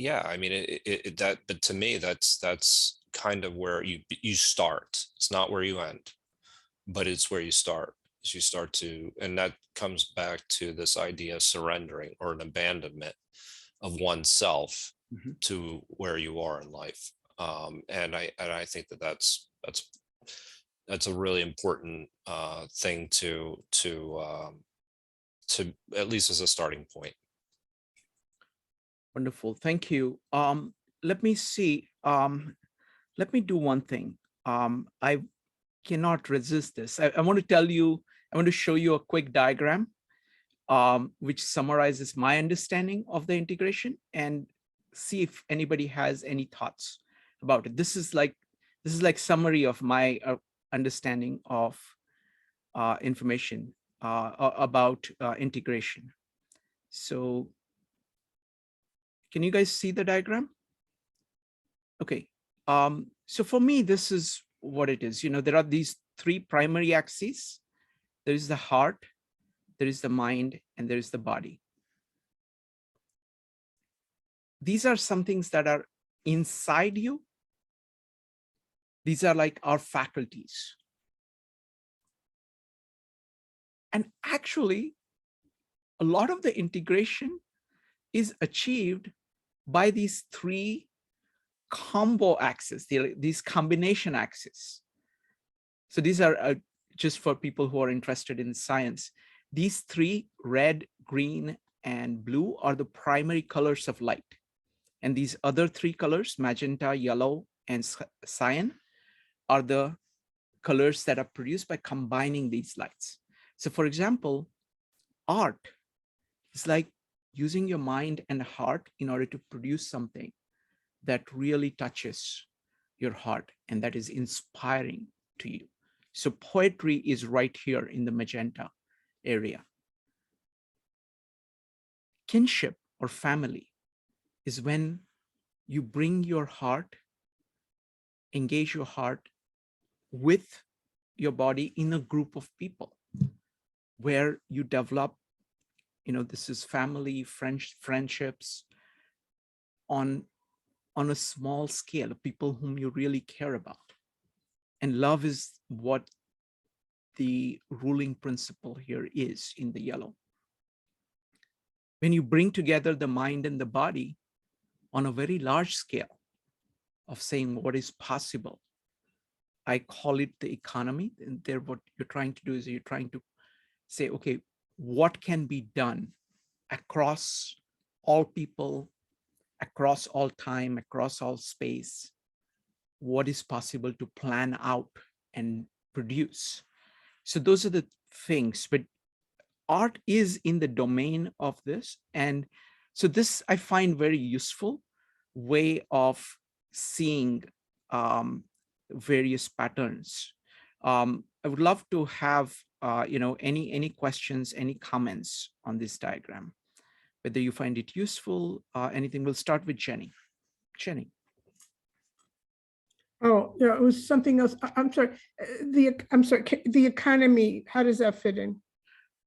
Yeah, I mean, but to me, that's kind of where you start. It's not where you end, but it's where you start. As you start to, and that comes back to this idea of surrendering, or an abandonment of oneself to where you are in life. And I think that's a really important thing to at least as a starting point. Wonderful, thank you. Let me see. Let me do one thing. I cannot resist this. I want to tell you, I want to show you a quick diagram which summarizes my understanding of the integration, and see if anybody has any thoughts about it. This is like summary of my understanding of information about integration. So can you guys see the diagram? Okay. So for me, this is what it is. You know, there are these three primary axes. There is the heart, there is the mind, and there is the body. These are some things that are inside you. These are like our faculties. And actually, a lot of the integration is achieved by these three combo axes, these combination axes. So these are just for people who are interested in science, these three, red, green, and blue, are the primary colors of light. And these other three colors, magenta, yellow, and cyan, are the colors that are produced by combining these lights. So for example, art is like using your mind and heart in order to produce something that really touches your heart and that is inspiring to you. So poetry is right here in the magenta area. Kinship or family is when you bring your heart, engage your heart with your body in a group of people where you develop, this is family, friendships on a small scale of people whom you really care about. And love is what the ruling principle here is in the yellow. When you bring together the mind and the body on a very large scale of saying what is possible, I call it the economy. And there, what you're trying to do is you're trying to say, okay, what can be done across all people, across all time, across all space? What is possible to plan out and produce? So those are the things, but art is in the domain of this. And so this I find very useful way of seeing various patterns. I would love to have any questions, any comments on this diagram, whether you find it useful, anything. We'll start with Jenny. Jenny. Oh, yeah, it was something else. I'm sorry. The economy, how does that fit in?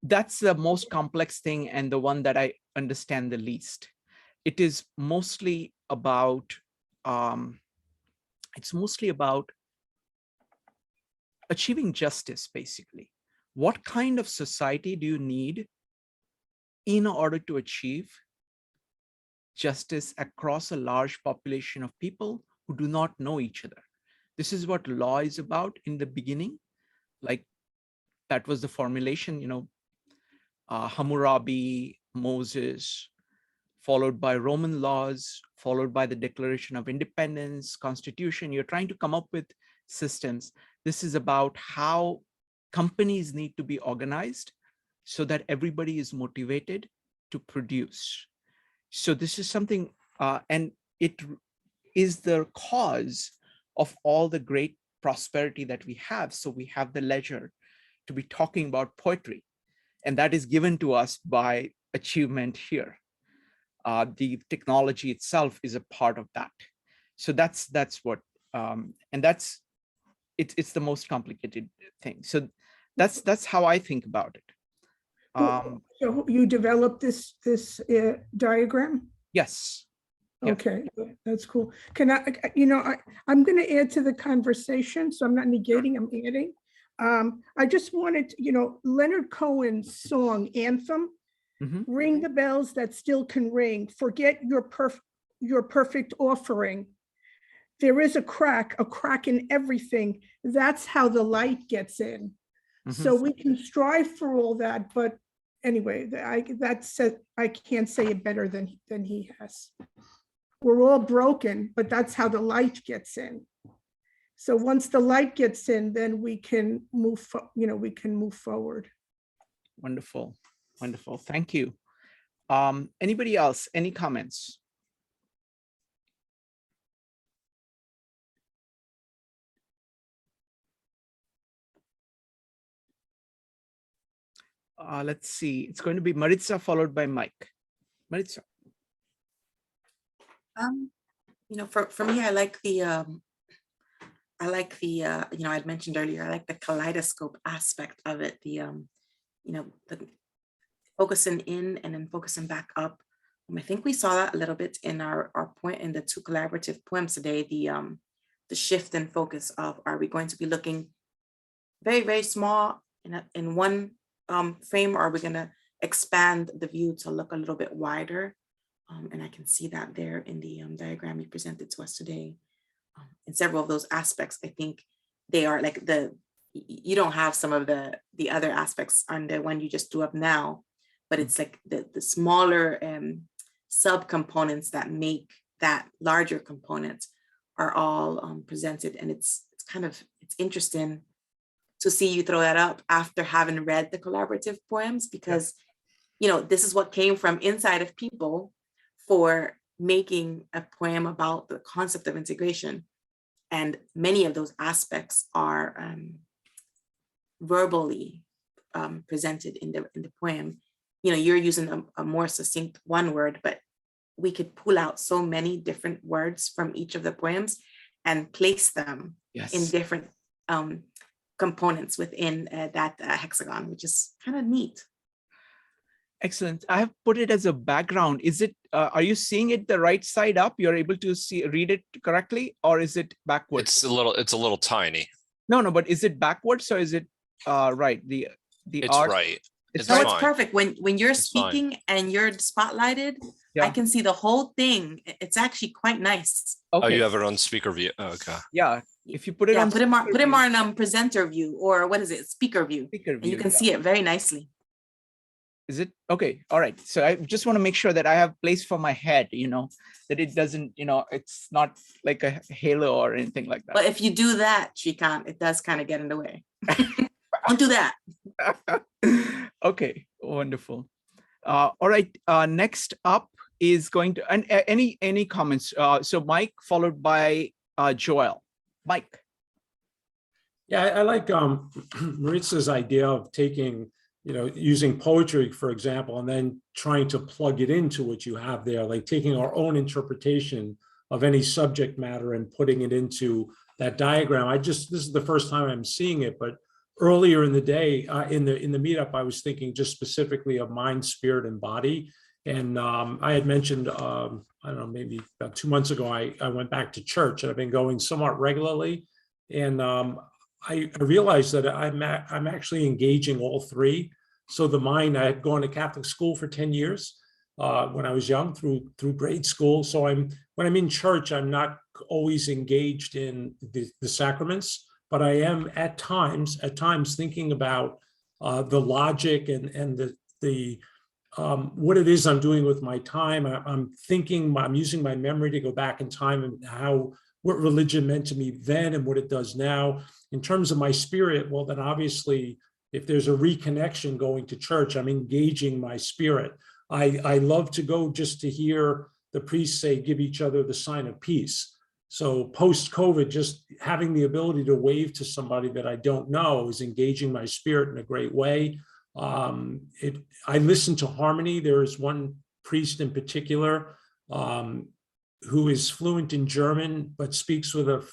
That's the most complex thing and the one that I understand the least. It is mostly about, achieving justice, basically. What kind of society do you need in order to achieve justice across a large population of people who do not know each other? This is what law is about in the beginning. Like that was the formulation, Hammurabi, Moses, followed by Roman laws, followed by the Declaration of Independence, Constitution. You're trying to come up with systems. This is about how companies need to be organized so that everybody is motivated to produce. So this is something, and it is the cause of all the great prosperity that we have. So we have the leisure to be talking about poetry, and that is given to us by achievement here. The technology itself is a part of that. So that's what, and it's the most complicated thing. So that's how I think about it. So you developed this diagram? Yes. Yeah. Okay, that's cool. Can I'm going to add to the conversation, so I'm not negating, I'm adding. I just wanted, Leonard Cohen's song Anthem, ring the bells that still can ring, forget your perfect offering. There is a crack in everything. That's how the light gets in. So we can strive for all that, but anyway, I can't say it better than he has. We're all broken, but that's how the light gets in. So once the light gets in, then we can move forward. Wonderful. Wonderful. Thank you. Anybody else? Any comments? Let's see. It's going to be Maritza followed by Mike. Maritza. For me, I like the I'd mentioned earlier, I like the kaleidoscope aspect of it, the focusing in and then focusing back up. I think we saw that a little bit in our point in the two collaborative poems today, the shift and focus of, are we going to be looking very, very small in one frame, or are we going to expand the view to look a little bit wider? And I can see that there in the diagram you presented to us today. In several of those aspects, I think they are like the you don't have some of the other aspects on the one you just threw up now, but it's like the smaller subcomponents that make that larger component are all presented. And it's interesting to see you throw that up after having read the collaborative poems, because this is what came from inside of people for making a poem about the concept of integration. And many of those aspects are verbally presented in the poem. You're using a more succinct one word, but we could pull out so many different words from each of the poems and place them in different components within that hexagon, which is kind of neat. Excellent. I have put it as a background. Is it, are you seeing it the right side up? You're able to read it correctly, or is it backwards? It's a little tiny. No, but is it backwards or is it right? It's art. right. It's perfect. When you're speaking and you're spotlighted, I can see the whole thing. It's actually quite nice. Okay. Oh, you have it on speaker view. Oh, okay. Yeah. If you put it on, put him on presenter view, or what is it? Speaker view. And you can see it very nicely. Is it okay? All right. So I just want to make sure that I have place for my head, that it doesn't, it's not like a halo or anything like that. But if you do that, Shrikant, it does kind of get in the way. Don't do that. Okay, wonderful. All right. Next up is going to, and any comments? So Mike, followed by Joelle. Mike. Yeah, I like Maritza's idea of taking, using poetry, for example, and then trying to plug it into what you have there, like taking our own interpretation of any subject matter and putting it into that diagram. this is the first time I'm seeing it, but earlier in the day, in the meetup, I was thinking just specifically of mind, spirit, and body. And I had mentioned, I don't know, maybe about 2 months ago, I went back to church, and I've been going somewhat regularly. And I realized that I'm actually engaging all three. So the mind, I had gone to Catholic school for 10 years when I was young, through grade school. So when I'm in church, I'm not always engaged in the sacraments, but I am at times thinking about the logic and the what it is I'm doing with my time. I'm using my memory to go back in time and what religion meant to me then and what it does now. In terms of my spirit, well, then obviously, if there's a reconnection going to church, I'm engaging my spirit. I love to go just to hear the priests say, give each other the sign of peace. So post-COVID, just having the ability to wave to somebody that I don't know is engaging my spirit in a great way. I listen to harmony. There is one priest in particular who is fluent in German, but speaks with an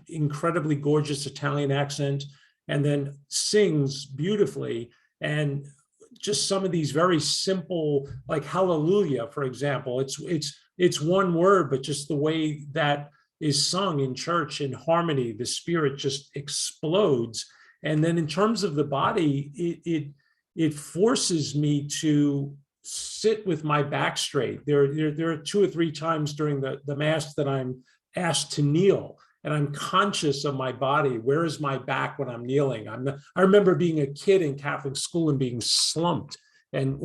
incredibly gorgeous Italian accent, and then sings beautifully. And just some of these very simple, like hallelujah, for example, it's one word, but just the way that is sung in church in harmony, the spirit just explodes. And then in terms of the body, it forces me to sit with my back straight. There are 2 or 3 times during the Mass that I'm asked to kneel, and I'm conscious of my body. Where is my back when I'm kneeling? I remember being a kid in Catholic school and being slumped and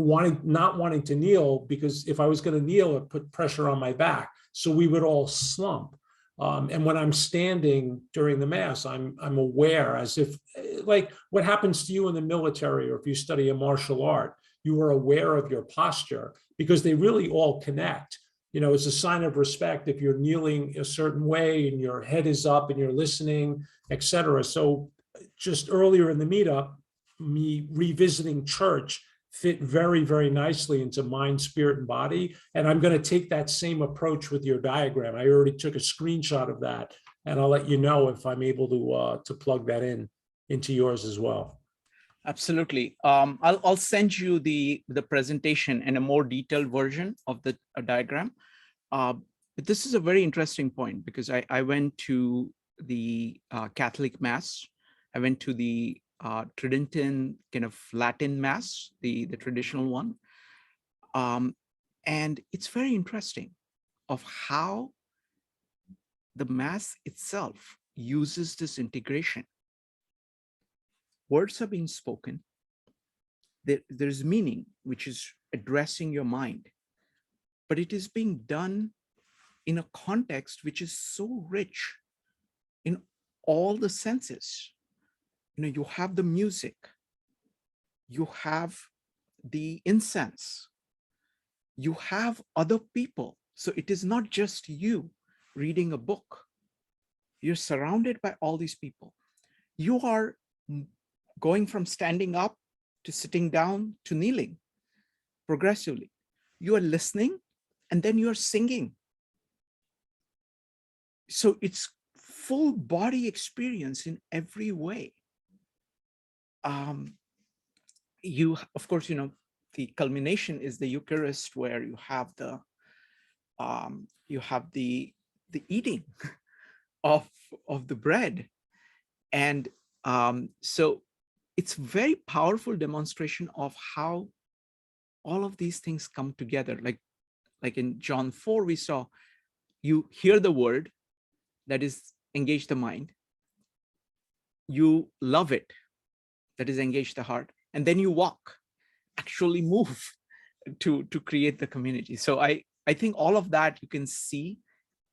not wanting to kneel, because if I was going to kneel, it put pressure on my back. So we would all slump. And when I'm standing during the Mass, I'm aware, as if, like what happens to you in the military, or if you study a martial art, you are aware of your posture, because they really all connect. It's a sign of respect if you're kneeling a certain way and your head is up and you're listening, etc. So just earlier in the meetup, me revisiting church fit very, very nicely into mind, spirit, and body. And I'm going to take that same approach with your diagram. I already took a screenshot of that, and I'll let you know if I'm able to plug that into yours as well. Absolutely. I'll send you the presentation and a more detailed version of the diagram. But this is a very interesting point, because I went to the Catholic Mass. I went to the Tridentine kind of Latin Mass, the traditional one. And it's very interesting of how the Mass itself uses this integration. words are being spoken, there's meaning, which is addressing your mind, but it is being done in a context which is so rich in all the senses. You know, you have the music, you have the incense, you have other people. So it is not just you reading a book. You're surrounded by all these people. You are going from standing up to sitting down to kneeling progressively. You are listening and then you are singing. So it's full body experience in every way. You, of course, you know, the culmination is the Eucharist, where you have the eating of the bread, and so it's a very powerful demonstration of how all of these things come together. Like in John 4, we saw you hear the word, that is engage the mind, you love it, that is engage the heart, and then you walk, actually move to create the community. So I think all of that, you can see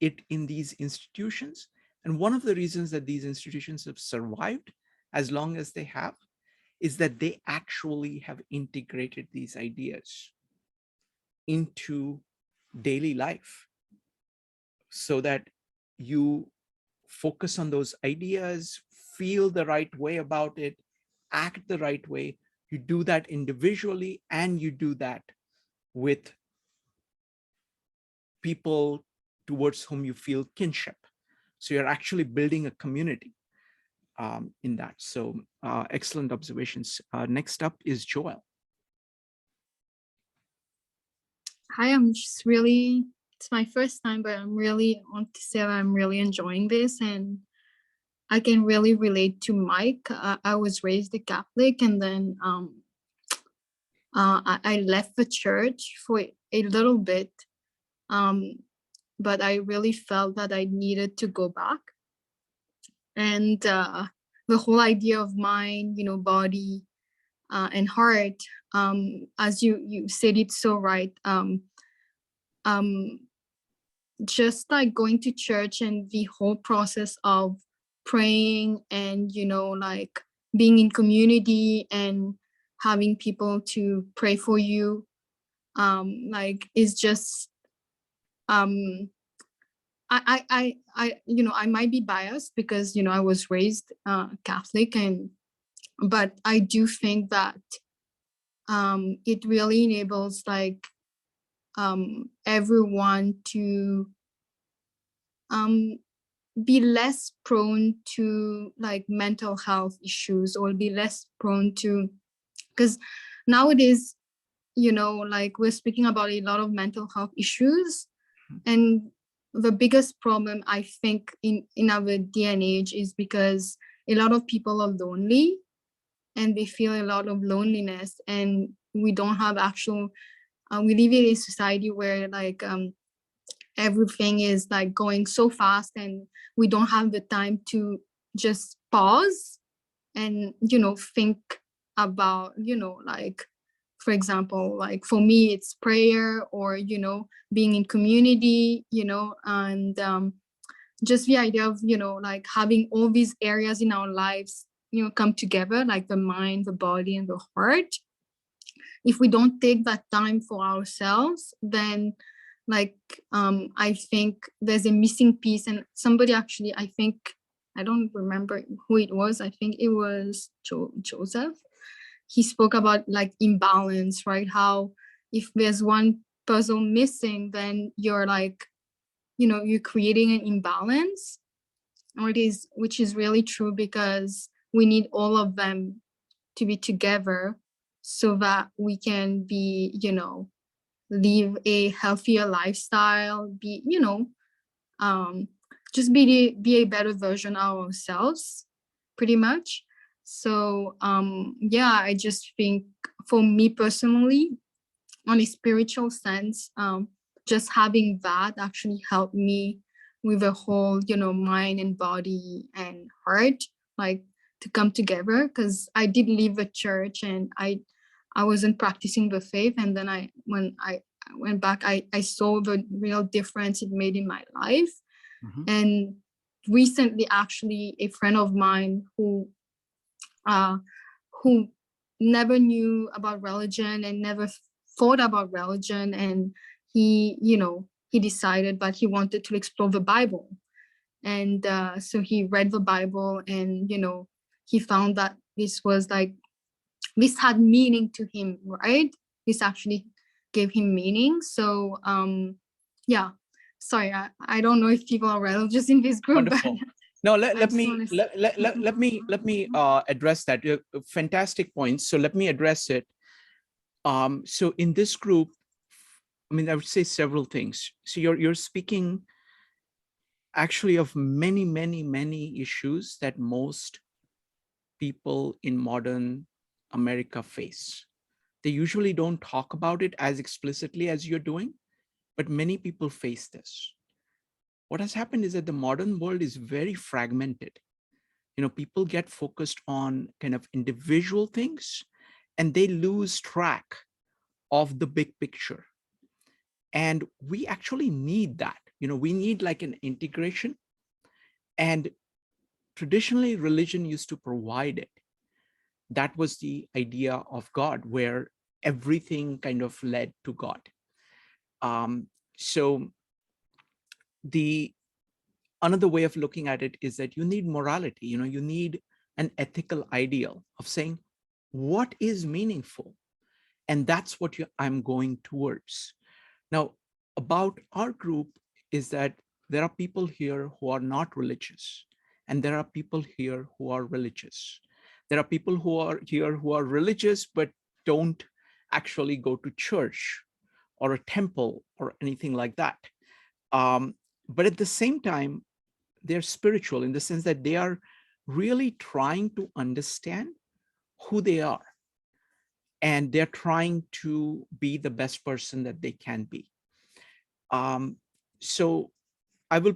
it in these institutions. And one of the reasons that these institutions have survived as long as they have is that they actually have integrated these ideas into daily life, so that you focus on those ideas, feel the right way about it, act the right way. You do that individually, and you do that with people towards whom you feel kinship. So you're actually building a community in that. So excellent observations. Next up is Joelle. Hi, I'm just really, it's my first time, but I'm really, I want to say that I'm really enjoying this, and I can really relate to Mike. I was raised a Catholic, and then I left the church for a little bit, but I really felt that I needed to go back. And the whole idea of mind, you know, body and heart, as you said it so right, just like going to church and the whole process of praying and, you know, like being in community and having people to pray for you, like is just, I you know, I might be biased because, you know, I was raised Catholic, but I do think that it really enables like everyone to be less prone to like mental health issues, or be less prone to, because nowadays, you know, like we're speaking about a lot of mental health issues, and the biggest problem I think in our day and age is because a lot of people are lonely, and they feel a lot of loneliness, and we don't have actual, we live in a society where like everything is like going so fast, and we don't have the time to just pause and, you know, think about, you know, like, for example, like for me, it's prayer, or, you know, being in community, you know, and just the idea of, you know, like having all these areas in our lives, you know, come together, like the mind, the body, and the heart. If we don't take that time for ourselves, then like I think there's a missing piece. And somebody actually, I think, I don't remember who it was, I think it was Joseph. He spoke about like imbalance, right? How if there's one puzzle missing, then you're like, you know, you're creating an imbalance, or it is, which is really true, because we need all of them to be together so that we can be, you know, live a healthier lifestyle, be, you know, just be a better version of ourselves, pretty much. So yeah, I just think for me personally, on a spiritual sense, just having that actually helped me with the whole, you know, mind and body and heart, like to come together, because I did leave the church and I wasn't practicing the faith. And then when I went back, I saw the real difference it made in my life. And recently, actually, a friend of mine who never knew about religion and never thought about religion, and he decided that he wanted to explore the Bible. And so he read the Bible, and he found that this had meaning to him, right? This actually gave him meaning. So yeah, sorry, I don't know if people are religious in this group. Wonderful. No, let me address that. Fantastic points. So let me address it. So in this group, I mean, I would say several things. So you're speaking actually of many issues that most people in modern America face. They usually don't talk about it as explicitly as you're doing, but many people face this. What has happened is that the modern world is very fragmented. People get focused on kind of individual things and they lose track of the big picture. And we actually need that. We need like an integration. And traditionally, religion used to provide it. That was the idea of God, where everything kind of led to God. So another way of looking at it is that you need morality. You need an ethical ideal of saying, what is meaningful? And that's what I'm going towards. Now, about our group is that there are people here who are not religious, and there are people here who are religious. There are people who are here who are religious, but don't actually go to church or a temple or anything like that. But at the same time, they're spiritual in the sense that they are really trying to understand who they are. And they're trying to be the best person that they can be. So I will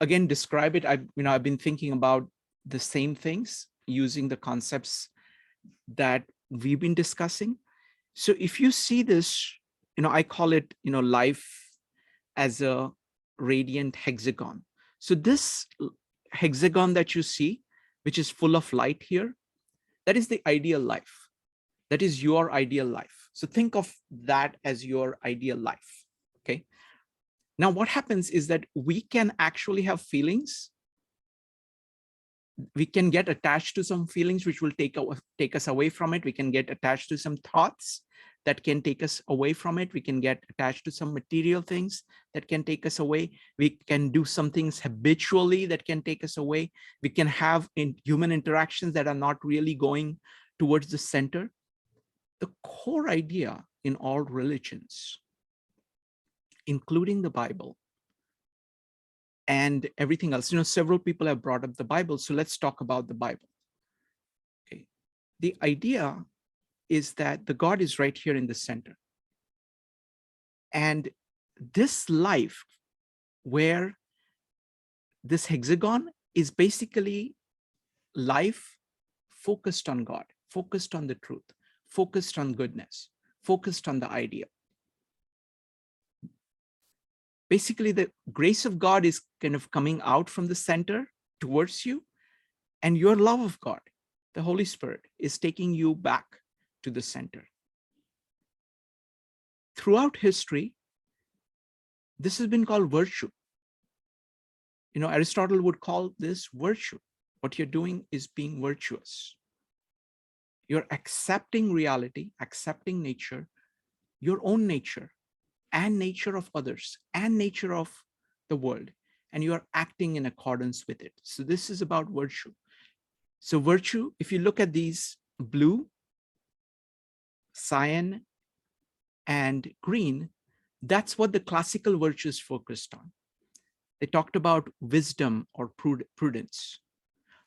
again describe it. I've been thinking about the same things using the concepts that we've been discussing. So if you see this, I call it, life as a radiant hexagon. So this hexagon that you see, which is full of light here, that is the ideal life. That is your ideal life. So think of that as your ideal life, okay? Now, what happens is that we can actually have feelings. We can get attached to some feelings which will take us away from it. We can get attached to some thoughts that can take us away from it. We can get attached to some material things that can take us away. We can do some things habitually that can take us away. We can have human interactions that are not really going towards the center. The core idea in all religions, including the Bible and everything else, several people have brought up the Bible, so let's talk about the Bible. Okay. The idea is that the God is right here in the center. And this life, where this hexagon is basically life focused on God, focused on the truth, focused on goodness, focused on the ideal. Basically, the grace of God is kind of coming out from the center towards you, and your love of God, the Holy Spirit, is taking you back to the center. Throughout history, this has been called virtue. Aristotle would call this virtue. What you're doing is being virtuous. You're accepting reality, accepting nature, your own nature, and nature of others, and nature of the world, and you are acting in accordance with it. So this is about virtue. So virtue, if you look at these blue, cyan, and green, that's what the classical virtues focused on. They talked about wisdom or prudence,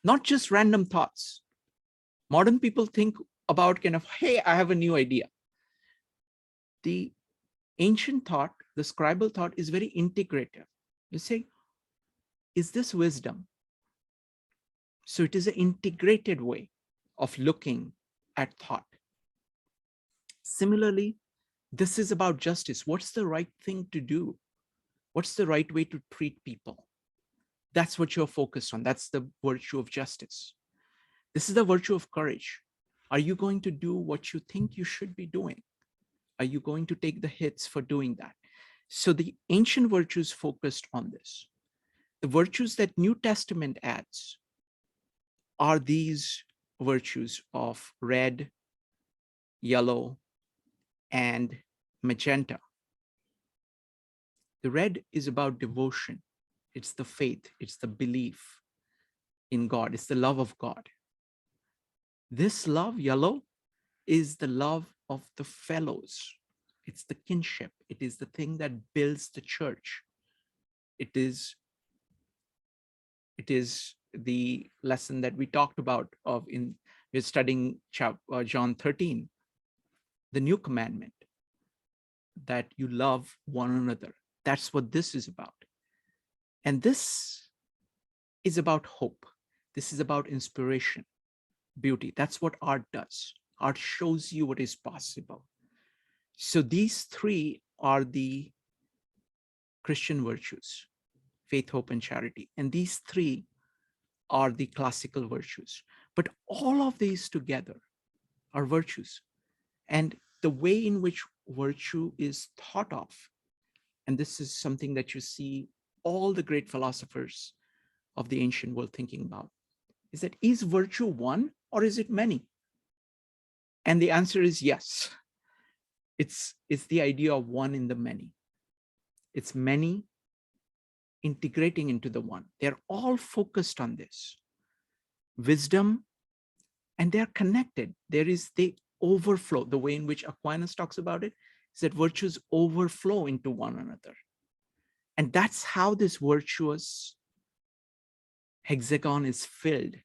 not just random thoughts. Modern people think about kind of, hey, I have a new idea. The ancient thought, the scribal thought, is very integrative. You say, is this wisdom? So it is an integrated way of looking at thought. Similarly, this is about justice. What's the right thing to do? What's the right way to treat people? That's what you're focused on. That's the virtue of justice. This is the virtue of courage. Are you going to do what you think you should be doing? Are you going to take the hits for doing that? So the ancient virtues focused on this. The virtues that New Testament adds are these virtues of red, yellow, and magenta. The red is about devotion. It's the faith. It's the belief in God. It's the love of God. This love, yellow, is the love of the fellows. It's the kinship. It is the thing that builds the church. It is the lesson that we talked about we're studying John 13, the new commandment, that you love one another. That's what this is about. And this is about hope. This is about inspiration, beauty. That's what art does. Art shows you what is possible. So these three are the Christian virtues: faith, hope, and charity. And these three are the classical virtues. But all of these together are virtues. And the way in which virtue is thought of, and this is something that you see all the great philosophers of the ancient world thinking about, is that is virtue one or is it many? And the answer is yes. It's the idea of one in the many. It's many integrating into the one. They're all focused on this. Wisdom, and they're connected. They overflow. The way in which Aquinas talks about it is that virtues overflow into one another. And that's how this virtuous hexagon is filled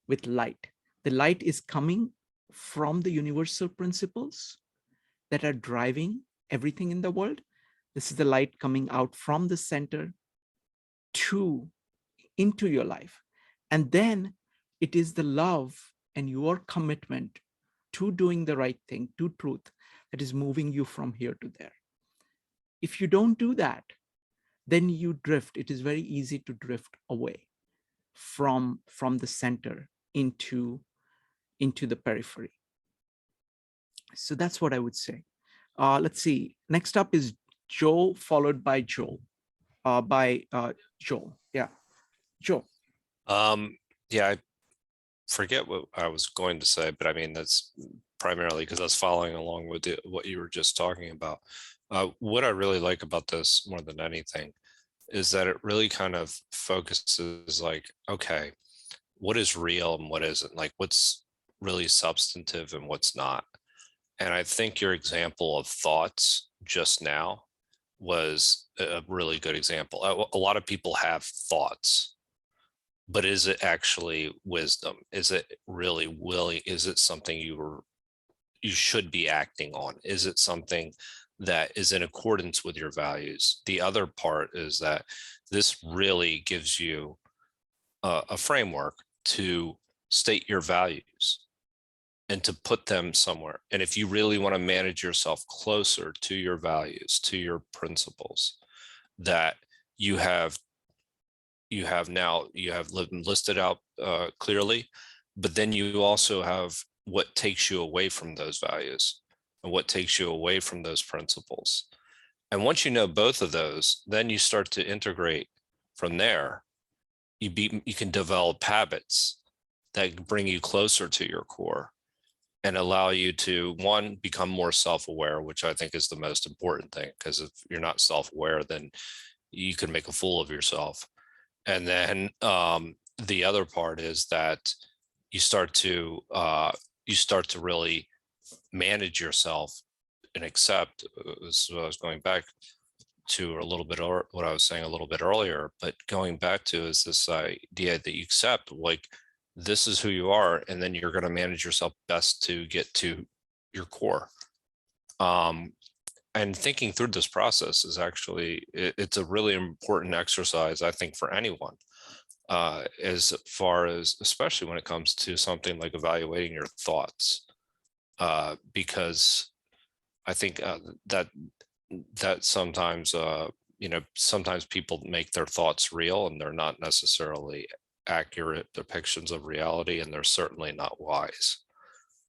with light. The light is coming from the universal principles that are driving everything in the world. This is the light coming out from the center into your life. And then it is the love and your commitment to doing the right thing, to truth, that is moving you from here to there. If you don't do that, then you drift. It is very easy to drift away from the center into the periphery. So that's what I would say. Let's see. Next up is Joe, followed by Joel. Joel. Yeah, Joel. Yeah, I forget what I was going to say, but I mean, that's primarily because I was following along with what you were just talking about. What I really like about this more than anything is that it really kind of focuses like, okay, what is real and what isn't? Like, what's really substantive and what's not? And I think your example of thoughts just now was a really good example. A lot of people have thoughts, but is it actually wisdom? Is it really willing? Is it something you should be acting on? Is it something that is in accordance with your values? The other part is that this really gives you a framework to state your values and to put them somewhere. And if you really want to manage yourself closer to your values, to your principles, that you have listed out clearly, but then you also have what takes you away from those values and what takes you away from those principles. And once you know both of those, then you start to integrate from there. You can develop habits that bring you closer to your core and allow you to, one, become more self-aware, which I think is the most important thing, because if you're not self-aware, then you can make a fool of yourself. And then the other part is that you start to really manage yourself and accept. This is what I was going back to a little bit, or what I was saying a little bit earlier, but going back to is this idea that you accept, like, this is who you are, and then you're going to manage yourself best to get to your core. And thinking through this process is actually, it's a really important exercise, I think, for anyone. as far as, especially when it comes to something like evaluating your thoughts, because I think that sometimes, sometimes people make their thoughts real and they're not necessarily accurate depictions of reality, and they're certainly not wise.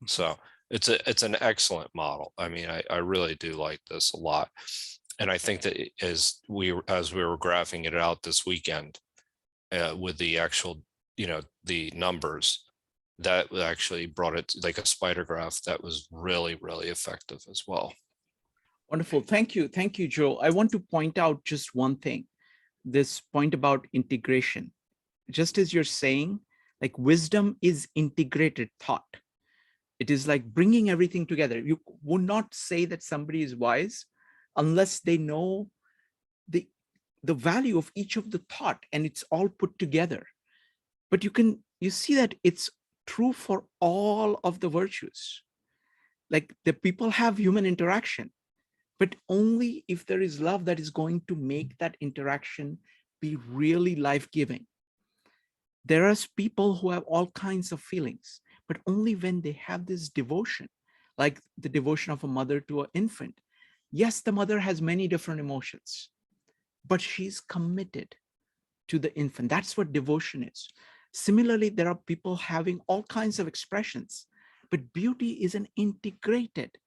So it's an excellent model. I mean, I really do like this a lot. And I think that as we were graphing it out this weekend, with the actual, the numbers, that actually brought it like a spider graph that was really, really effective as well. Wonderful. Thank you. Thank you, Joe. I want to point out just one thing, this point about integration. Just as you're saying, like wisdom is integrated thought. It is like bringing everything together. You would not say that somebody is wise unless they know the value of each of the thought and it's all put together. But you see that it's true for all of the virtues. Like the people have human interaction, but only if there is love that is going to make that interaction be really life-giving. There are people who have all kinds of feelings, but only when they have this devotion, like the devotion of a mother to an infant. Yes, the mother has many different emotions, but she's committed to the infant. That's what devotion is. Similarly, there are people having all kinds of expressions, but beauty is an integrated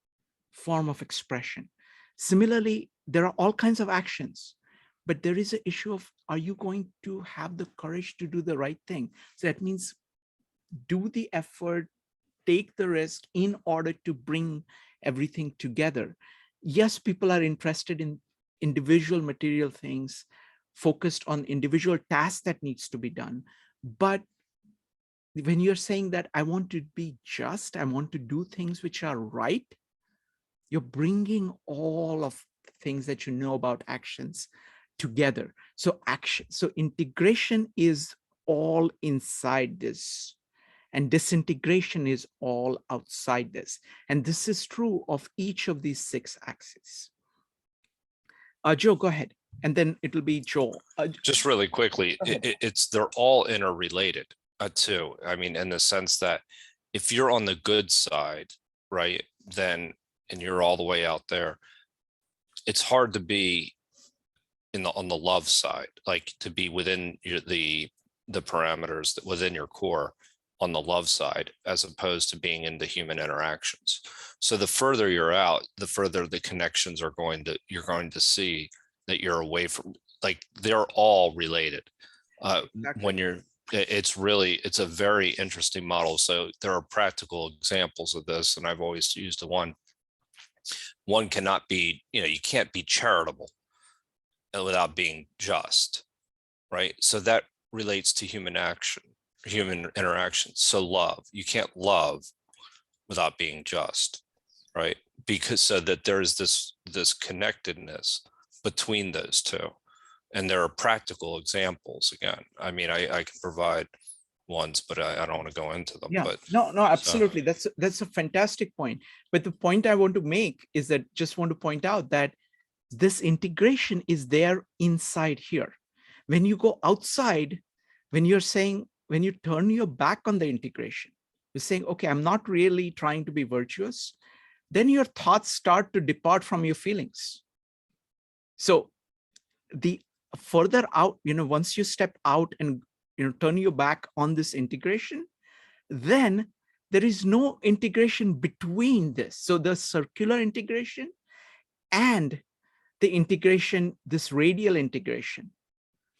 form of expression. Similarly, there are all kinds of actions, but there is an issue of, are you going to have the courage to do the right thing? So that means do the effort, take the risk in order to bring everything together. Yes, people are interested in individual material things, focused on individual tasks that needs to be done. But when you're saying that I want to be just, I want to do things which are right, you're bringing all of the things that you know about actions together. So integration is all inside this, and disintegration is all outside this. And this is true of each of these 6 axes. Joe, go ahead. And then it'll be Joel. Just really quickly, they're all interrelated too. I mean, in the sense that if you're on the good side, right, then, and you're all the way out there, it's hard to be on the love side, like to be within the parameters that within your core on the love side, as opposed to being in the human interactions. So the further you're out, the further the connections are you're going to see that you're away from, like they're all related. When it's a very interesting model. So there are practical examples of this, and I've always used the one cannot be, you can't be charitable without being just, right? So that relates to human interactions. So love, you can't love without being just, right? Because so that there's this connectedness between those two. And there are practical examples. Again, I mean, I can provide ones, but I don't want to go into them. Yeah, but no, absolutely. That's a fantastic point. But the point I want to make is that just want to point out that this integration is there inside here. When you go outside, when you turn your back on the integration, you're saying, okay, I'm not really trying to be virtuous, then your thoughts start to depart from your feelings. So the further out, once you step out and turn your back on this integration, then there is no integration between this. So the circular integration and the integration, this radial integration,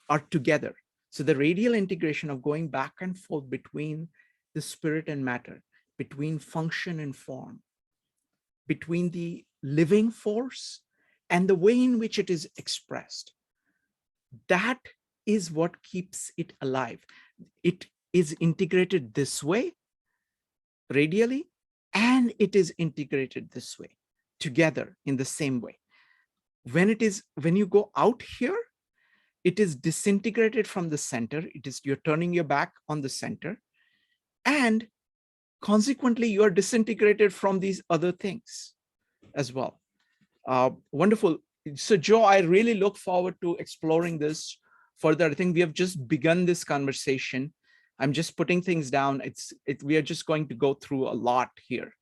are together. So the radial integration of going back and forth between the spirit and matter, between function and form, between the living force and the way in which it is expressed, that is what keeps it alive. It is integrated this way, radially, and it is integrated this way, together in the same way. When you go out here, it is disintegrated from the center. You're turning your back on the center, and consequently, you are disintegrated from these other things as well. Wonderful. So Joe, I really look forward to exploring this further. I think we have just begun this conversation. I'm just putting things down. We are just going to go through a lot here.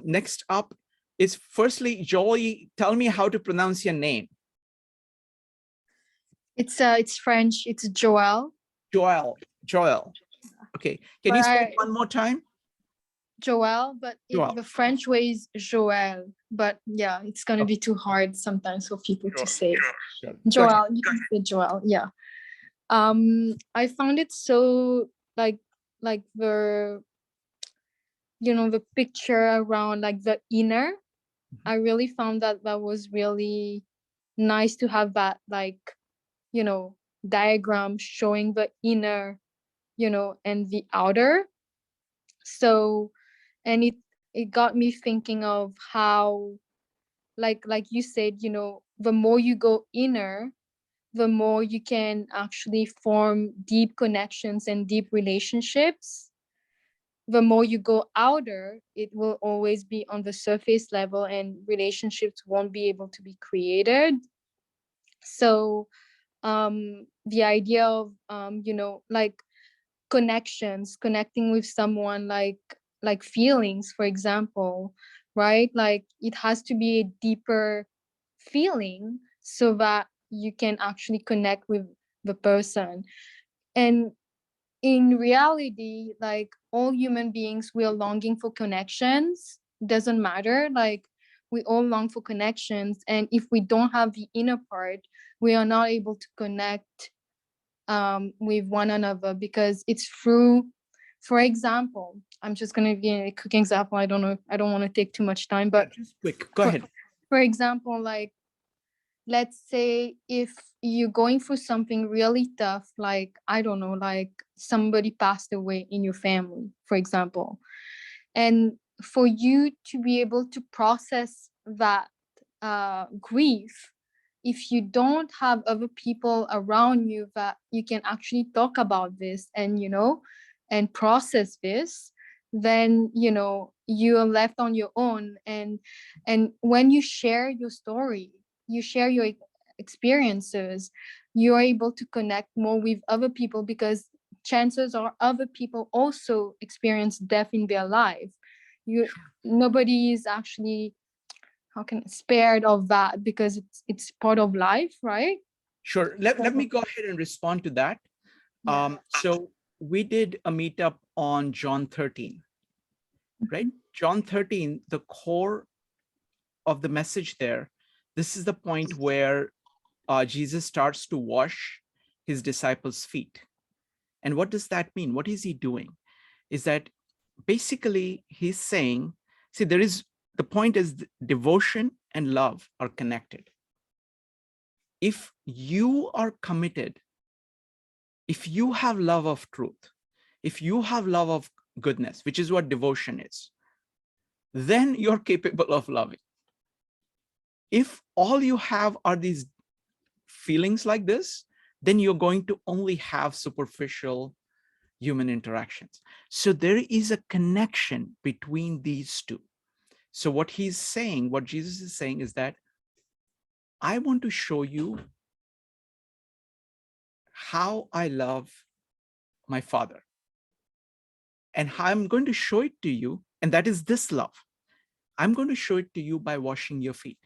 Next up is, firstly, Joelle, tell me how to pronounce your name. It's French. It's Joelle. Joelle. Okay. Can you say it one more time? Joelle, but Joelle. the French way is Joelle. But yeah, it's gonna be too hard sometimes for people to say. Sure. Joelle, you can say Joelle. Yeah. I found it so like the the picture around like the inner. I really found that was really nice to have that diagram showing the inner, and the outer. So, and it got me thinking of how, like you said, the more you go inner, the more you can actually form deep connections and deep relationships. The more you go outer, it will always be on the surface level and relationships won't be able to be created. So the idea of like connecting with someone, like feelings, for example, right? Like it has to be a deeper feeling so that you can actually connect with the person. And in reality, like all human beings, we are longing for connections. Doesn't matter, like we all long for connections, and if we don't have the inner part, we are not able to connect with one another, because it's through, for example, I'm just going to give you a quick example. I don't want to take too much time, but just quick, go ahead. For example, like let's say if you're going through something really tough, like I don't know, like somebody passed away in your family, for example, and for you to be able to process that grief, if you don't have other people around you that you can actually talk about this and and process this, then you are left on your own. And when you share your story, you share your experiences, you're able to connect more with other people, because chances are other people also experience death in their life. Nobody is actually spared of that, because it's part of life, right? Sure. Let me go ahead and respond to that. Yeah. So we did a meetup on John 13, right? John 13, the core of the message there, this is the point where Jesus starts to wash his disciples' feet. And what does that mean? What is he doing? Is that basically he's saying, see, the point is devotion and love are connected. If you are committed, if you have love of truth, if you have love of goodness, which is what devotion is, then you're capable of loving. If all you have are these feelings like this, then you're going to only have superficial human interactions. So there is a connection between these two. So what he's saying, what Jesus is saying is that I want to show you how I love my Father. And how I'm going to show it to you, and that is this love. I'm going to show it to you by washing your feet.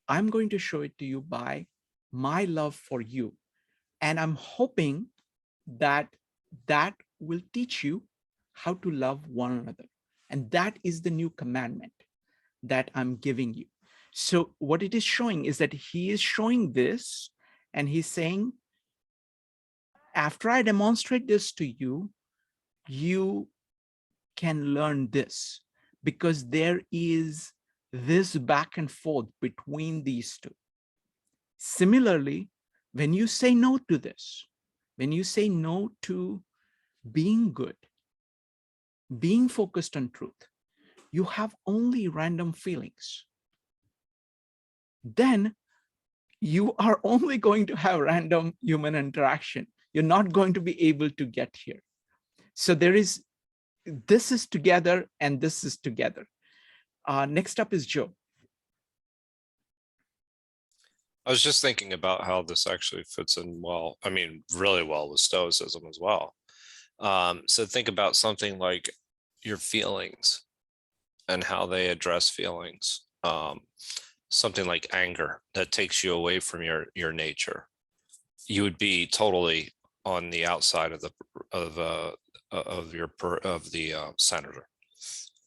I'm going to show it to you by my love for you. And I'm hoping that that will teach you how to love one another. And that is the new commandment that I'm giving you. So what it is showing is that he is showing this, and he's saying, after I demonstrate this to you, you can learn this, because there is this back and forth between these two. Similarly, when you say no to this, when you say no to being good, being focused on truth, you have only random feelings. Then you are only going to have random human interaction. You're not going to be able to get here. So this is together and this is together. Next up is Joe. I was just thinking about how this actually fits in well, I mean, really well with Stoicism as well. So think about something like your feelings and how they address feelings. Something like anger that takes you away from your nature. You would be totally on the outside of the senator.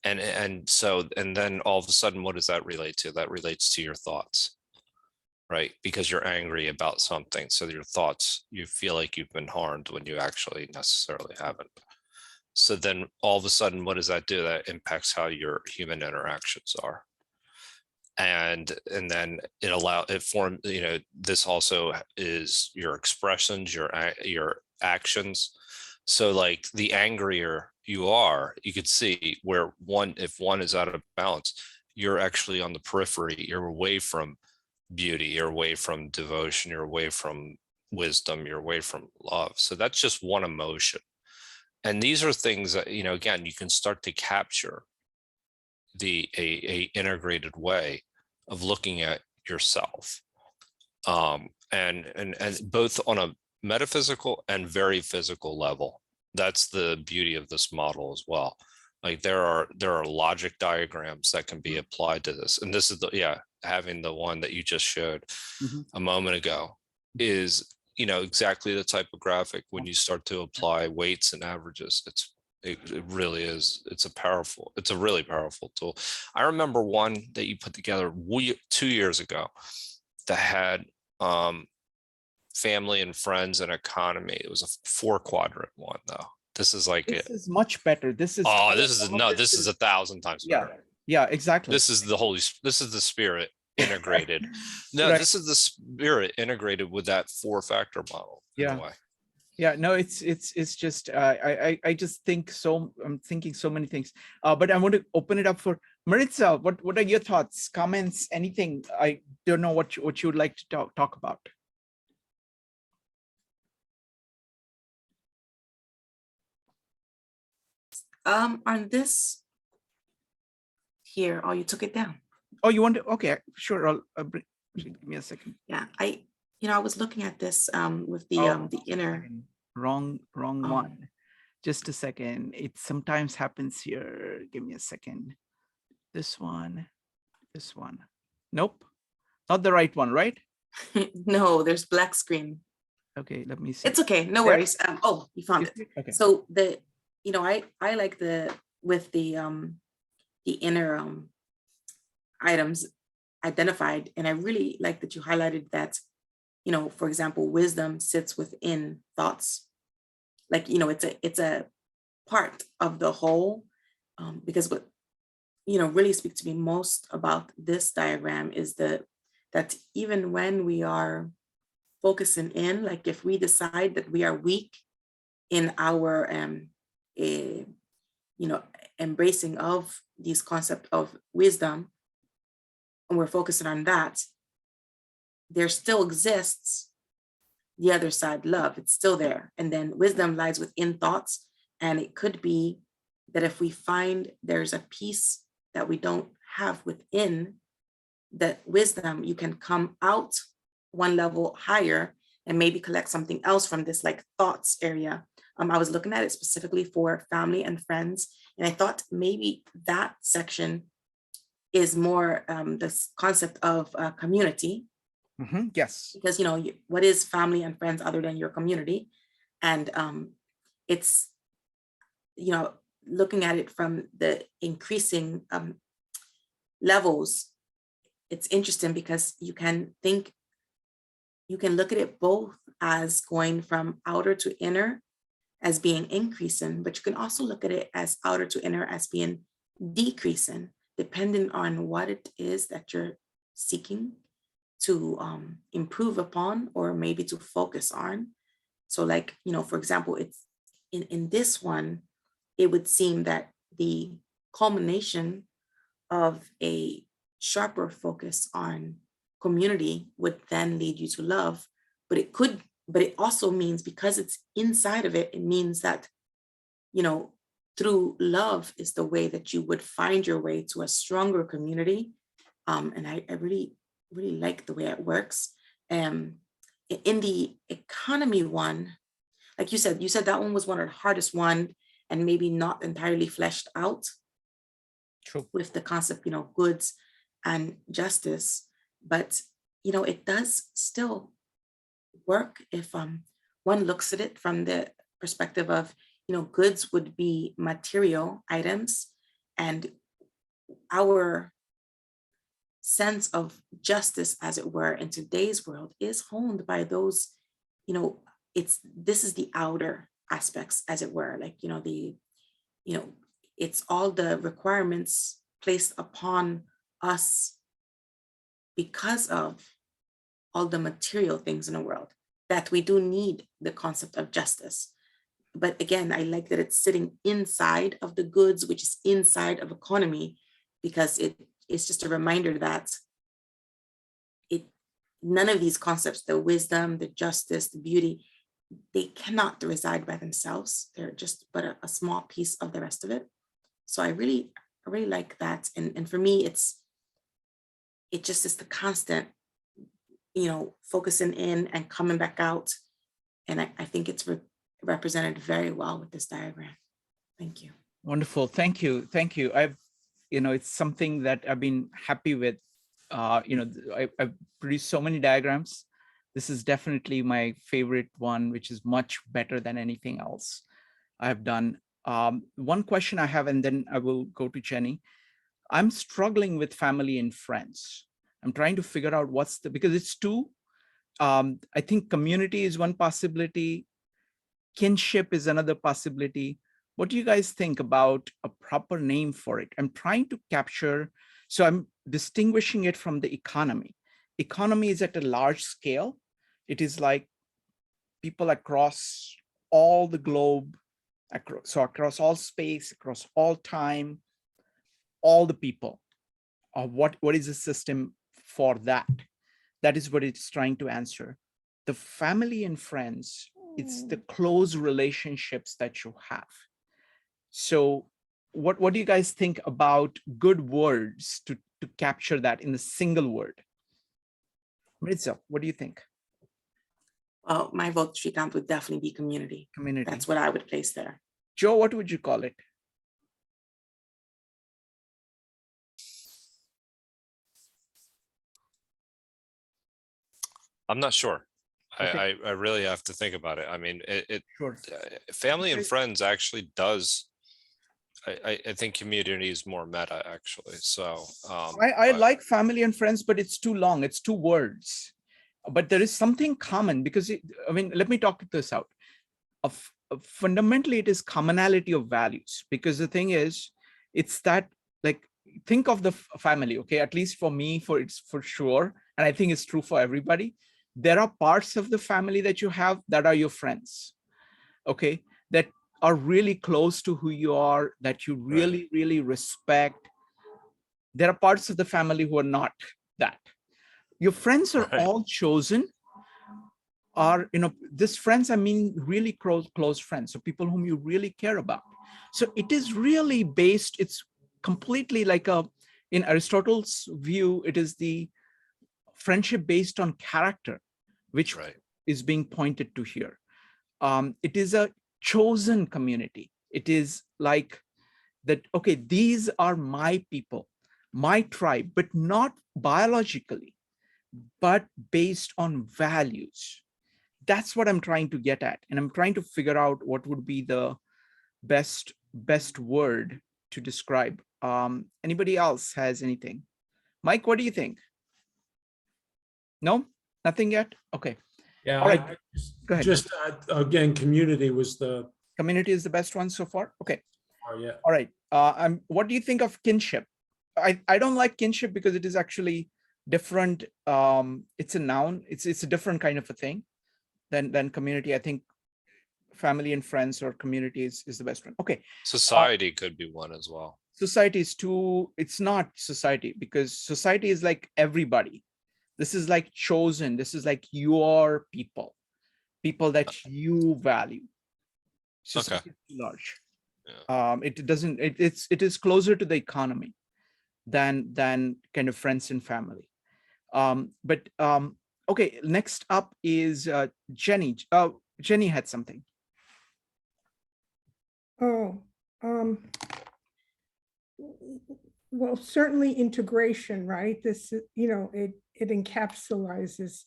And then all of a sudden, what does that relate to? That relates to your thoughts, right? Because you're angry about something. So your thoughts, you feel like you've been harmed when you actually necessarily haven't. So then all of a sudden, what does that do? That impacts how your human interactions are. And then it forms, this also is your expressions, your actions. So like the angrier you are, you could see where if one is out of balance, you're actually on the periphery, you're away from beauty, you're away from devotion, you're away from wisdom, you're away from love. So that's just one emotion. And these are things that, again, you can start to capture a integrated way of looking at yourself, and both on a metaphysical and very physical level. That's the beauty of this model as well. Like there are logic diagrams that can be applied to this, and this is having the one that you just showed a moment ago is exactly the type of graphic when you start to apply weights and averages. It really is. It's a really powerful tool. I remember one that you put together 2 years ago that had family and friends and economy. It was a 4-quadrant one though. This is like this is much better. This is this is 1,000 times better. Yeah, exactly. This is the spirit integrated. No, right. This is the spirit integrated with that 4-factor model in a way. Yeah, no, it's just I just think so. I'm thinking so many things, but I want to open it up for Maritza. What are your thoughts, comments, anything? I don't know what you would like to talk about. On this here, you took it down. Oh, you want to? Okay, sure. I'll give me a second. Yeah, I was looking at this with the inner. Wrong one. Just a second. It sometimes happens here. Give me a second. This one. Nope, not the right one, right? No, there's black screen. Okay, let me see. It's okay, no worries. Oh, you found it. Okay. So I like with the inner items identified, and I really like that you highlighted that, for example, wisdom sits within thoughts. Like, it's a part of the whole, because what really speaks to me most about this diagram is that even when we are focusing in, like if we decide that we are weak in our embracing of these concept of wisdom, and we're focusing on that, there still exists the other side, love. It's still there. And then wisdom lies within thoughts. And it could be that if we find there's a piece that we don't have within that wisdom, you can come out one level higher and maybe collect something else from this like thoughts area. I was looking at it specifically for family and friends, and I thought maybe that section is more this concept of community. Yes. Because, what is family and friends other than your community? And it's, looking at it from the increasing levels, it's interesting because you can look at it both as going from outer to inner as being increasing, but you can also look at it as outer to inner as being decreasing, depending on what it is that you're seeking to improve upon or maybe to focus on. So like, for example, it's in this one, it would seem that the culmination of a sharper focus on community would then lead you to love. But it also means, because it's inside of it, it means that, through love is the way that you would find your way to a stronger community. And I really like the way it works. In the economy one, like you said that one was one of the hardest one, and maybe not entirely fleshed out. True. With the concept, goods and justice, but it does still work if one looks at it from the perspective of, goods would be material items, and our sense of justice, as it were, in today's world is honed by those, this is the outer aspects, as it were, like, it's all the requirements placed upon us because of all the material things in the world, that we do need the concept of justice. But again, I like that it's sitting inside of the goods, which is inside of economy, because it's just a reminder that none of these concepts, the wisdom, the justice, the beauty, they cannot reside by themselves. They're just but a small piece of the rest of it. So I really like that. And for me, it just is the constant, focusing in and coming back out. And I think it's represented very well with this diagram. Thank you. Wonderful. Thank you. Thank you. It's something that I've been happy with. I've produced so many diagrams. This is definitely my favorite one, which is much better than anything else I have done. One question I have, and then I will go to Jenny. I'm struggling with family and friends. I'm trying to figure out because it's two. I think community is one possibility. Kinship is another possibility. What do you guys think about a proper name for it? I'm trying to capture, so I'm distinguishing it from the economy. Economy is at a large scale. It is like people across all the globe, across all space, across all time, all the people. What is the system for that? That is what it's trying to answer. The family and friends, it's the close relationships that you have. So what do you guys think about good words to capture that in a single word? Matsuo, what do you think? Well, my vote, Shrikant, would definitely be community. Community. That's what I would place there. Joe, what would you call it? I'm not sure. Okay. I really have to think about it. I mean, Sure. Family and friends actually does. I think community is more meta, actually. So I like family and friends, but it's too long. It's two words. But there is something common because let me talk this out. Fundamentally, it is commonality of values, because the thing is, it's that, like, think of the family, okay? At least for me, it's for sure. And I think it's true for everybody. There are parts of the family that you have that are your friends, okay? That are really close to who you are, that you really, really respect. There are parts of the family who are not that. Your friends are all chosen, this friends, I mean, really close friends. So people whom you really care about. So it is really based, it's completely like in Aristotle's view, it is the friendship based on character, which is being pointed to here. It is a chosen community. It is like that, okay, these are my people, my tribe, but not biologically, but based on values. That's what I'm trying to get at. And I'm trying to figure out what would be the best word to describe. Anybody else has anything? Mike, what do you think? No, nothing yet? Okay. Yeah, all right. Go ahead. Just again, community was the community is the best one so far. Okay. Oh, yeah. All right. What do you think of kinship? I don't like kinship because it is actually different. It's a noun. It's a different kind of a thing than community. I think family and friends or community is the best one. Okay. Society could be one as well. Society is too, it's not society, because society is like everybody. This is like chosen. This is like your people that you value. Society is too large. Yeah. It is closer to the economy than kind of friends and family. But Okay, next up is Jenny. Jenny had something. Oh, well, certainly integration, right? This, you know, it encapsulates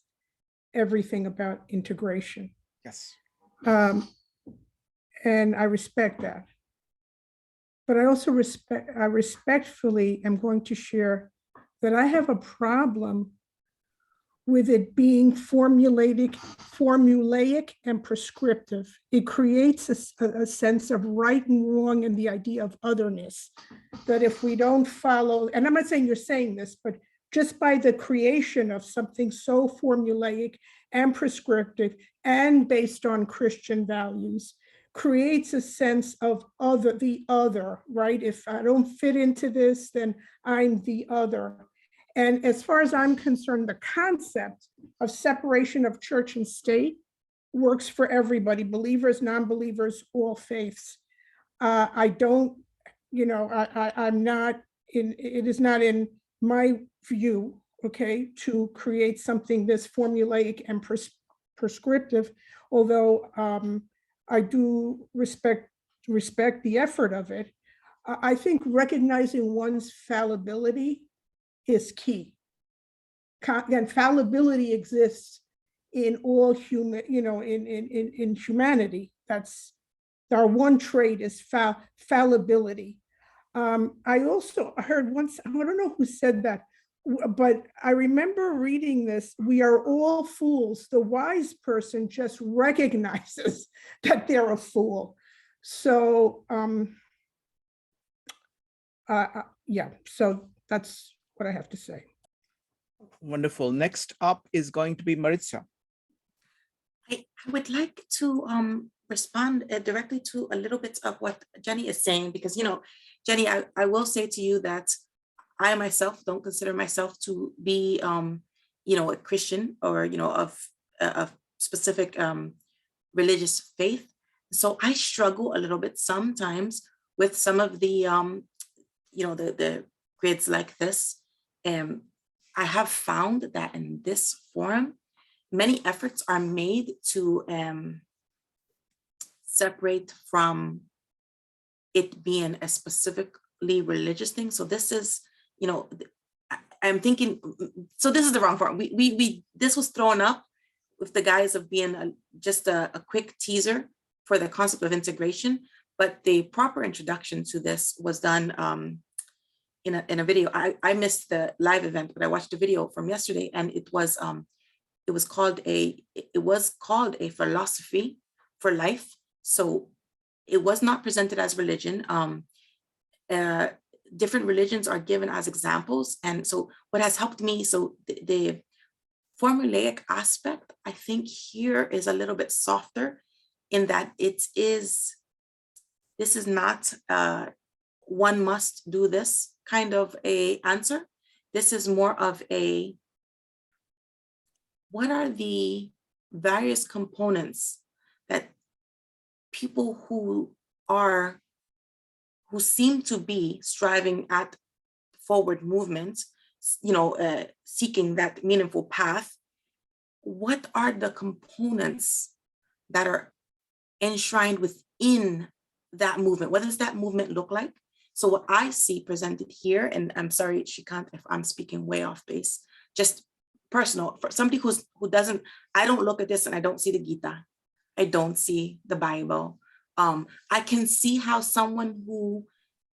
everything about integration. Yes. And I respect that. But I also respectfully am going to share that I have a problem with it being formulaic and prescriptive. It creates a sense of right and wrong and the idea of otherness, that if we don't follow, and I'm not saying you're saying this, but just by the creation of something so formulaic and prescriptive and based on Christian values, creates a sense of the other, right? If I don't fit into this, then I'm the other. And as far as I'm concerned, the concept of separation of church and state works for everybody, believers, non-believers, all faiths. I don't, you know, I'm not in, it is not in my view, okay, to create something this formulaic and prescriptive, although I do respect the effort of it. I think recognizing one's fallibility is key. And fallibility exists in all human, you know, in humanity. That's our one trait is fallibility. I also heard once, I don't know who said that, but I remember reading this, we are all fools. The wise person just recognizes that they're a fool. So, yeah, so that's what I have to say. Wonderful. Next up is going to be Maritza. I would like to respond directly to a little bit of what Jenny is saying, because, you know, Jenny, I will say to you that I myself don't consider myself to be, you know, a Christian or, you know, of a specific religious faith. So I struggle a little bit sometimes with some of the, you know, the grids like this. I have found that in this forum, many efforts are made to separate from it being a specifically religious thing. So this is, you know, I'm thinking, so this is the wrong forum. This was thrown up with the guise of being just a quick teaser for the concept of integration, but the proper introduction to this was done in a video. I missed the live event, but I watched a video from yesterday, and it was called a philosophy for life. So it was not presented as religion. Different religions are given as examples, and so what has helped me, so the formulaic aspect, I think here is a little bit softer in that this is not one must do this kind of a answer. This is more of a, what are the various components that people who seem to be striving at forward movement, you know, seeking that meaningful path, what are the components that are enshrined within that movement? What does that movement look like? So what I see presented here, and I'm sorry, Shrikant, if I'm speaking way off base, just personal, for somebody who doesn't, I don't look at this and I don't see the Gita. I don't see the Bible. I can see how someone who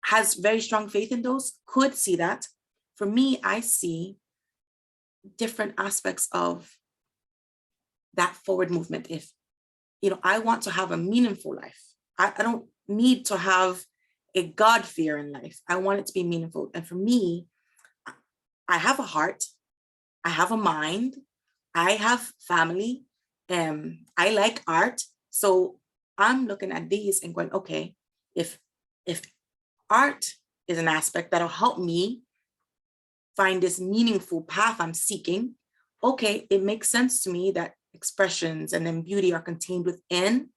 has very strong faith in those could see that. For me, I see different aspects of that forward movement. If, you know, I want to have a meaningful life, I don't need to have a God fear in life. I want it to be meaningful. And for me, I have a heart, I have a mind, I have family, I like art. So I'm looking at these and going, okay, if art is an aspect that'll help me find this meaningful path I'm seeking, okay, it makes sense to me that expressions and then beauty are contained within.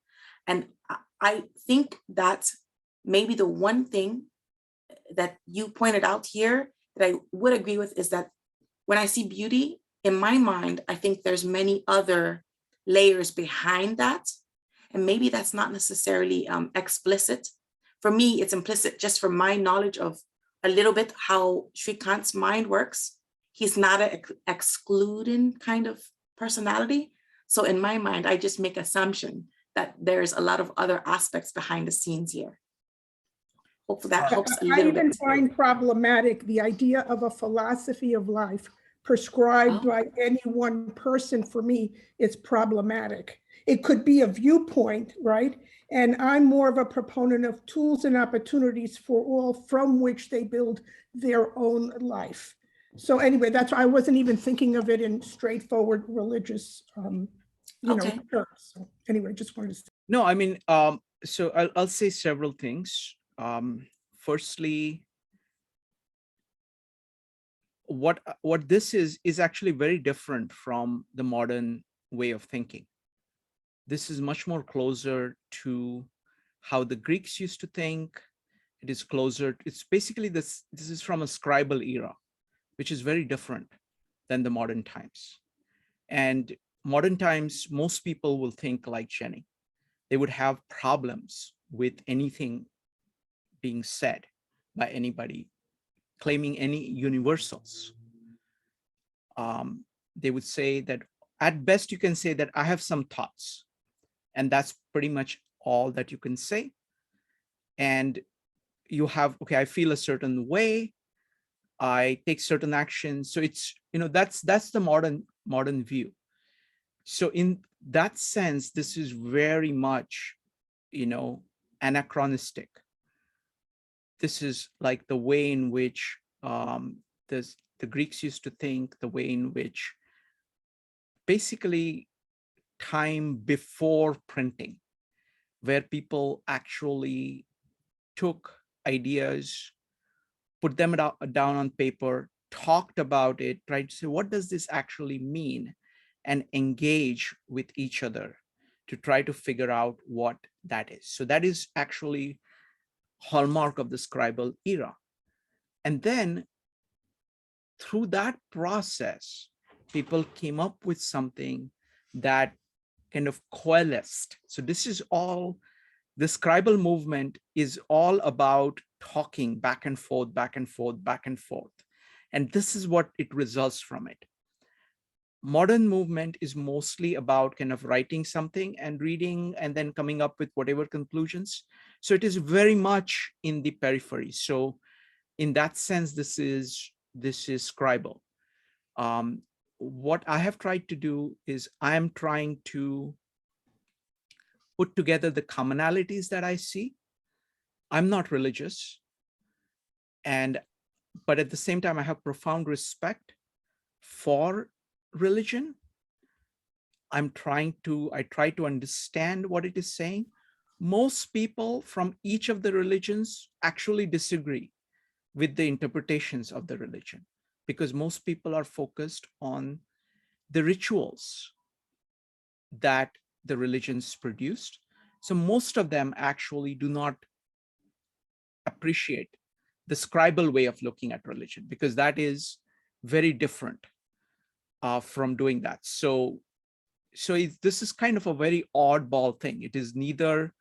And I think that maybe the one thing that you pointed out here that I would agree with is that when I see beauty, in my mind, I think there's many other layers behind that. And maybe that's not necessarily explicit. For me, it's implicit just from my knowledge of a little bit how Shrikant's mind works. He's not an excluding kind of personality. So in my mind, I just make assumption that there's a lot of other aspects behind the scenes here. Hopefully that helps a I little even bit. find problematic the idea of a philosophy of life prescribed by any one person. For me, it's problematic. It could be a viewpoint, right? And I'm more of a proponent of tools and opportunities for all from which they build their own life. So anyway, that's why I wasn't even thinking of it in straightforward religious, Okay. terms. So anyway, just wanted to say. No, I mean, so I'll say several things. Firstly, what this is actually very different from the modern way of thinking. This is much more closer to how the Greeks used to think. It is closer. It's basically this is from a scribal era, which is very different than the modern times. And modern times, most people will think like Jenny. They would have problems with anything being said by anybody, claiming any universals. They would say that at best you can say that I have some thoughts, and that's pretty much all that you can say. And you have, okay, I feel a certain way, I take certain actions. So it's, that's the modern view. So in that sense, this is very much, anachronistic. This is like the way in which the Greeks used to think, the way in which basically time before printing, where people actually took ideas, put them down on paper, talked about it, tried to say, what does this actually mean? And engage with each other to try to figure out what that is. So that is actually hallmark of the scribal era. And then through that process, people came up with something that kind of coalesced. So this is all, the scribal movement is all about talking back and forth, back and forth, back and forth. And this is what it results from it. Modern movement is mostly about kind of writing something and reading and then coming up with whatever conclusions. So it is very much in the periphery. So in that sense, this is scribal. What I have tried to do is I am trying to put together the commonalities that I see. I'm not religious, but at the same time, I have profound respect for religion. I try to understand what it is saying. Most people from each of the religions actually disagree with the interpretations of the religion, because most people are focused on the rituals that the religions produced. So most of them actually do not appreciate the scribal way of looking at religion, because that is very different from doing that. So this is kind of a very oddball thing. It is neither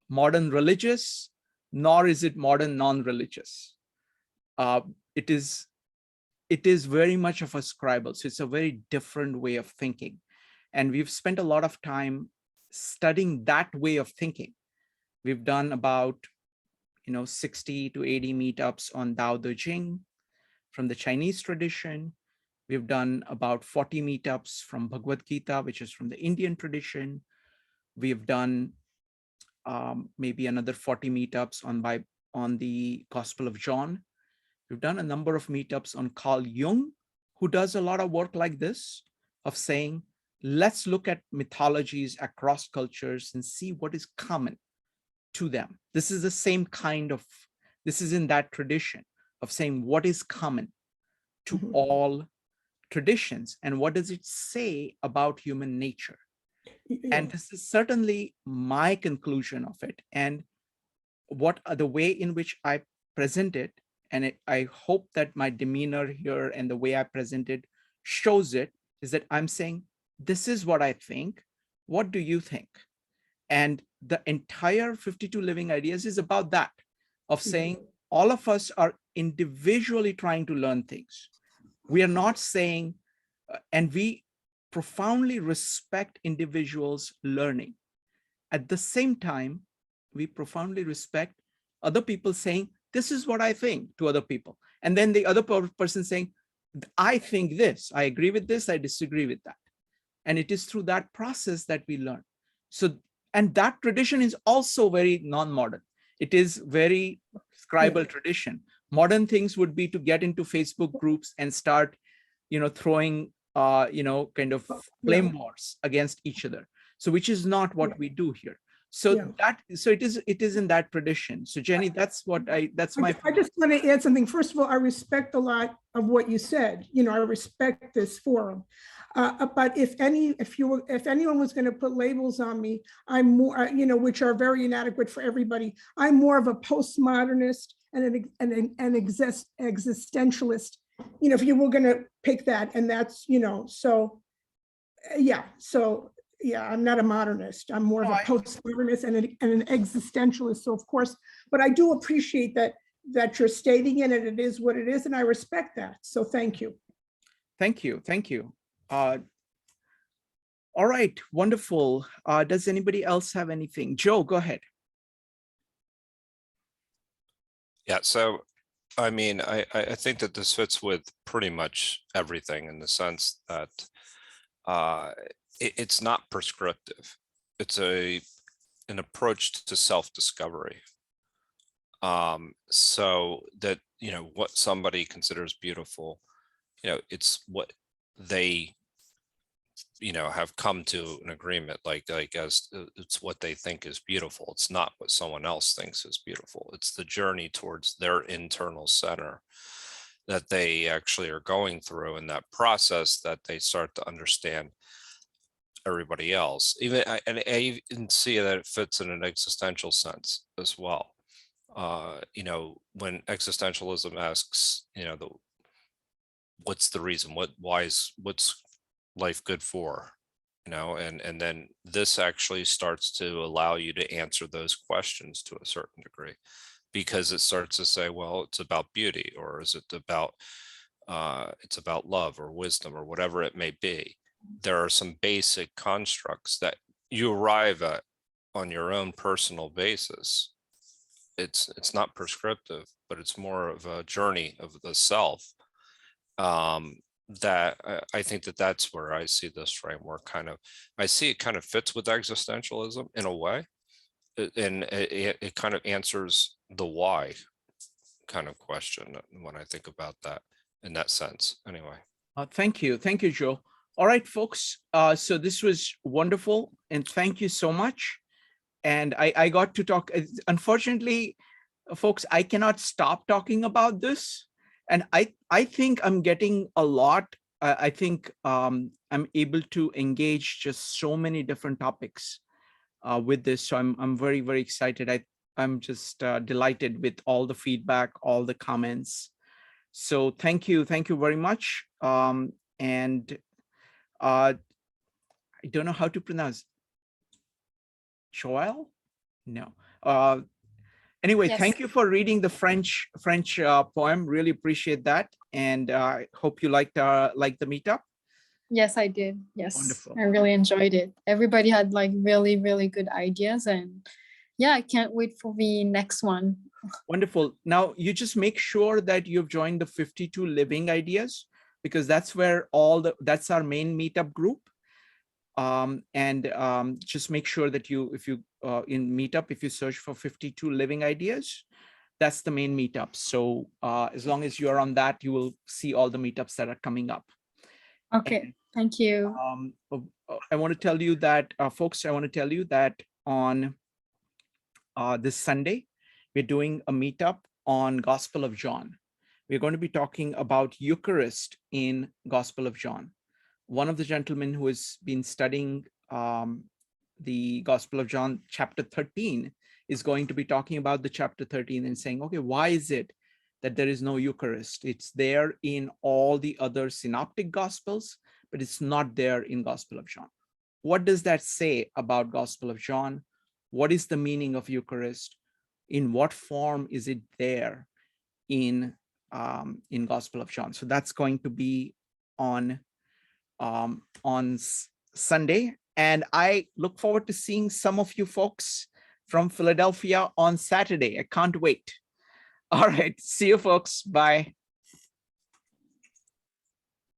modern religious, nor is it modern non-religious. It is very much of a scribal. So it's a very different way of thinking. And we've spent a lot of time studying that way of thinking. We've done about 60 to 80 meetups on Tao Te Ching from the Chinese tradition. We've done about 40 meetups from Bhagavad Gita, which is from the Indian tradition. We've done maybe another 40 meetups on the Gospel of John. We've done a number of meetups on Carl Jung, who does a lot of work like this, of saying, let's look at mythologies across cultures and see what is common to them. This is the same kind of, this is in that tradition of saying what is common to all traditions and what does it say about human nature. And this is certainly my conclusion of it. And what the way in which I present it, and I hope that my demeanor here and the way I present it shows it is that I'm saying, this is what I think. What do you think? And the entire 52 Living Ideas is about that, of saying all of us are individually trying to learn things. We are not saying, and we profoundly respect individuals learning. At the same time, we profoundly respect other people saying, this is what I think, to other people. And then the other person saying, I think this, I agree with this, I disagree with that. And it is through that process that we learn. So, and that tradition is also very non-modern. It is very scribal tradition. Modern things would be to get into Facebook groups and start, throwing, kind of flame wars against each other. So, which is not what we do here. So it is in that tradition. So Jenny, that's my. I just want to add something. First of all, I respect a lot of what you said. I respect this forum. But if anyone was going to put labels on me, I'm more, which are very inadequate for everybody. I'm more of a postmodernist and an existentialist. If you were going to pick that, and that's, so yeah. So yeah, I'm not a modernist. I'm more of a postmodernist and an existentialist. So of course, but I do appreciate that you're stating it, and it is what it is, and I respect that. So thank you. Thank you. Thank you. All right, wonderful. Does anybody else have anything? Joe, go ahead. Yeah, so I mean, I think that this fits with pretty much everything, in the sense that it's not prescriptive. It's an approach to self-discovery. So that, what somebody considers beautiful, it's what they, have come to an agreement, like as it's what they think is beautiful. It's not what someone else thinks is beautiful. It's the journey towards their internal center that they actually are going through, in that process that they start to understand everybody else. And I even see that it fits in an existential sense as well. When existentialism asks, what's the reason? What's life good for? And then this actually starts to allow you to answer those questions to a certain degree, because it starts to say, well, it's about beauty, or is it about it's about love or wisdom, or whatever it may be. There are some basic constructs that you arrive at on your own personal basis. It's not prescriptive, but it's more of a journey of the self. That I think that's where I see this framework I see it kind of fits with existentialism in a way, and it kind of answers the why kind of question when I think about that, in that sense. Anyway. Thank you, Joe. All right, folks. So this was wonderful, and thank you so much. And I got to talk. Unfortunately, folks, I cannot stop talking about this. And I think I'm getting a lot. I think I'm able to engage just so many different topics with this. So I'm very, very excited. I'm just delighted with all the feedback, all the comments. So thank you very much. And I don't know how to pronounce Joelle? No. Anyway, Yes. Thank you for reading the French poem. Really appreciate that, and I hope you liked the meetup. Yes, I did. Yes, Wonderful. I really enjoyed it. Everybody had like really, really good ideas, and yeah, I can't wait for the next one. Wonderful. Now you just make sure that you've joined the 52 Living Ideas, because that's where that's our main meetup group. Just make sure that if you in meetup, if you search for 52 Living Ideas, that's the main meetup. So as long as you're on that, you will see all the meetups that are coming up. Okay, thank you. I want to tell you that, folks, on this Sunday, we're doing a meetup on Gospel of John. We're going to be talking about Eucharist in Gospel of John. One of the gentlemen who has been studying the Gospel of John, chapter 13, is going to be talking about the chapter 13 and saying, okay, why is it that there is no Eucharist. It's there in all the other synoptic gospels, but it's not there in Gospel of John. What does that say about Gospel of John? What is the meaning of Eucharist? In what form is it there in Gospel of John? So that's going to be on Sunday. And I look forward to seeing some of you folks from Philadelphia on Saturday. I can't wait. All right. See you folks. Bye.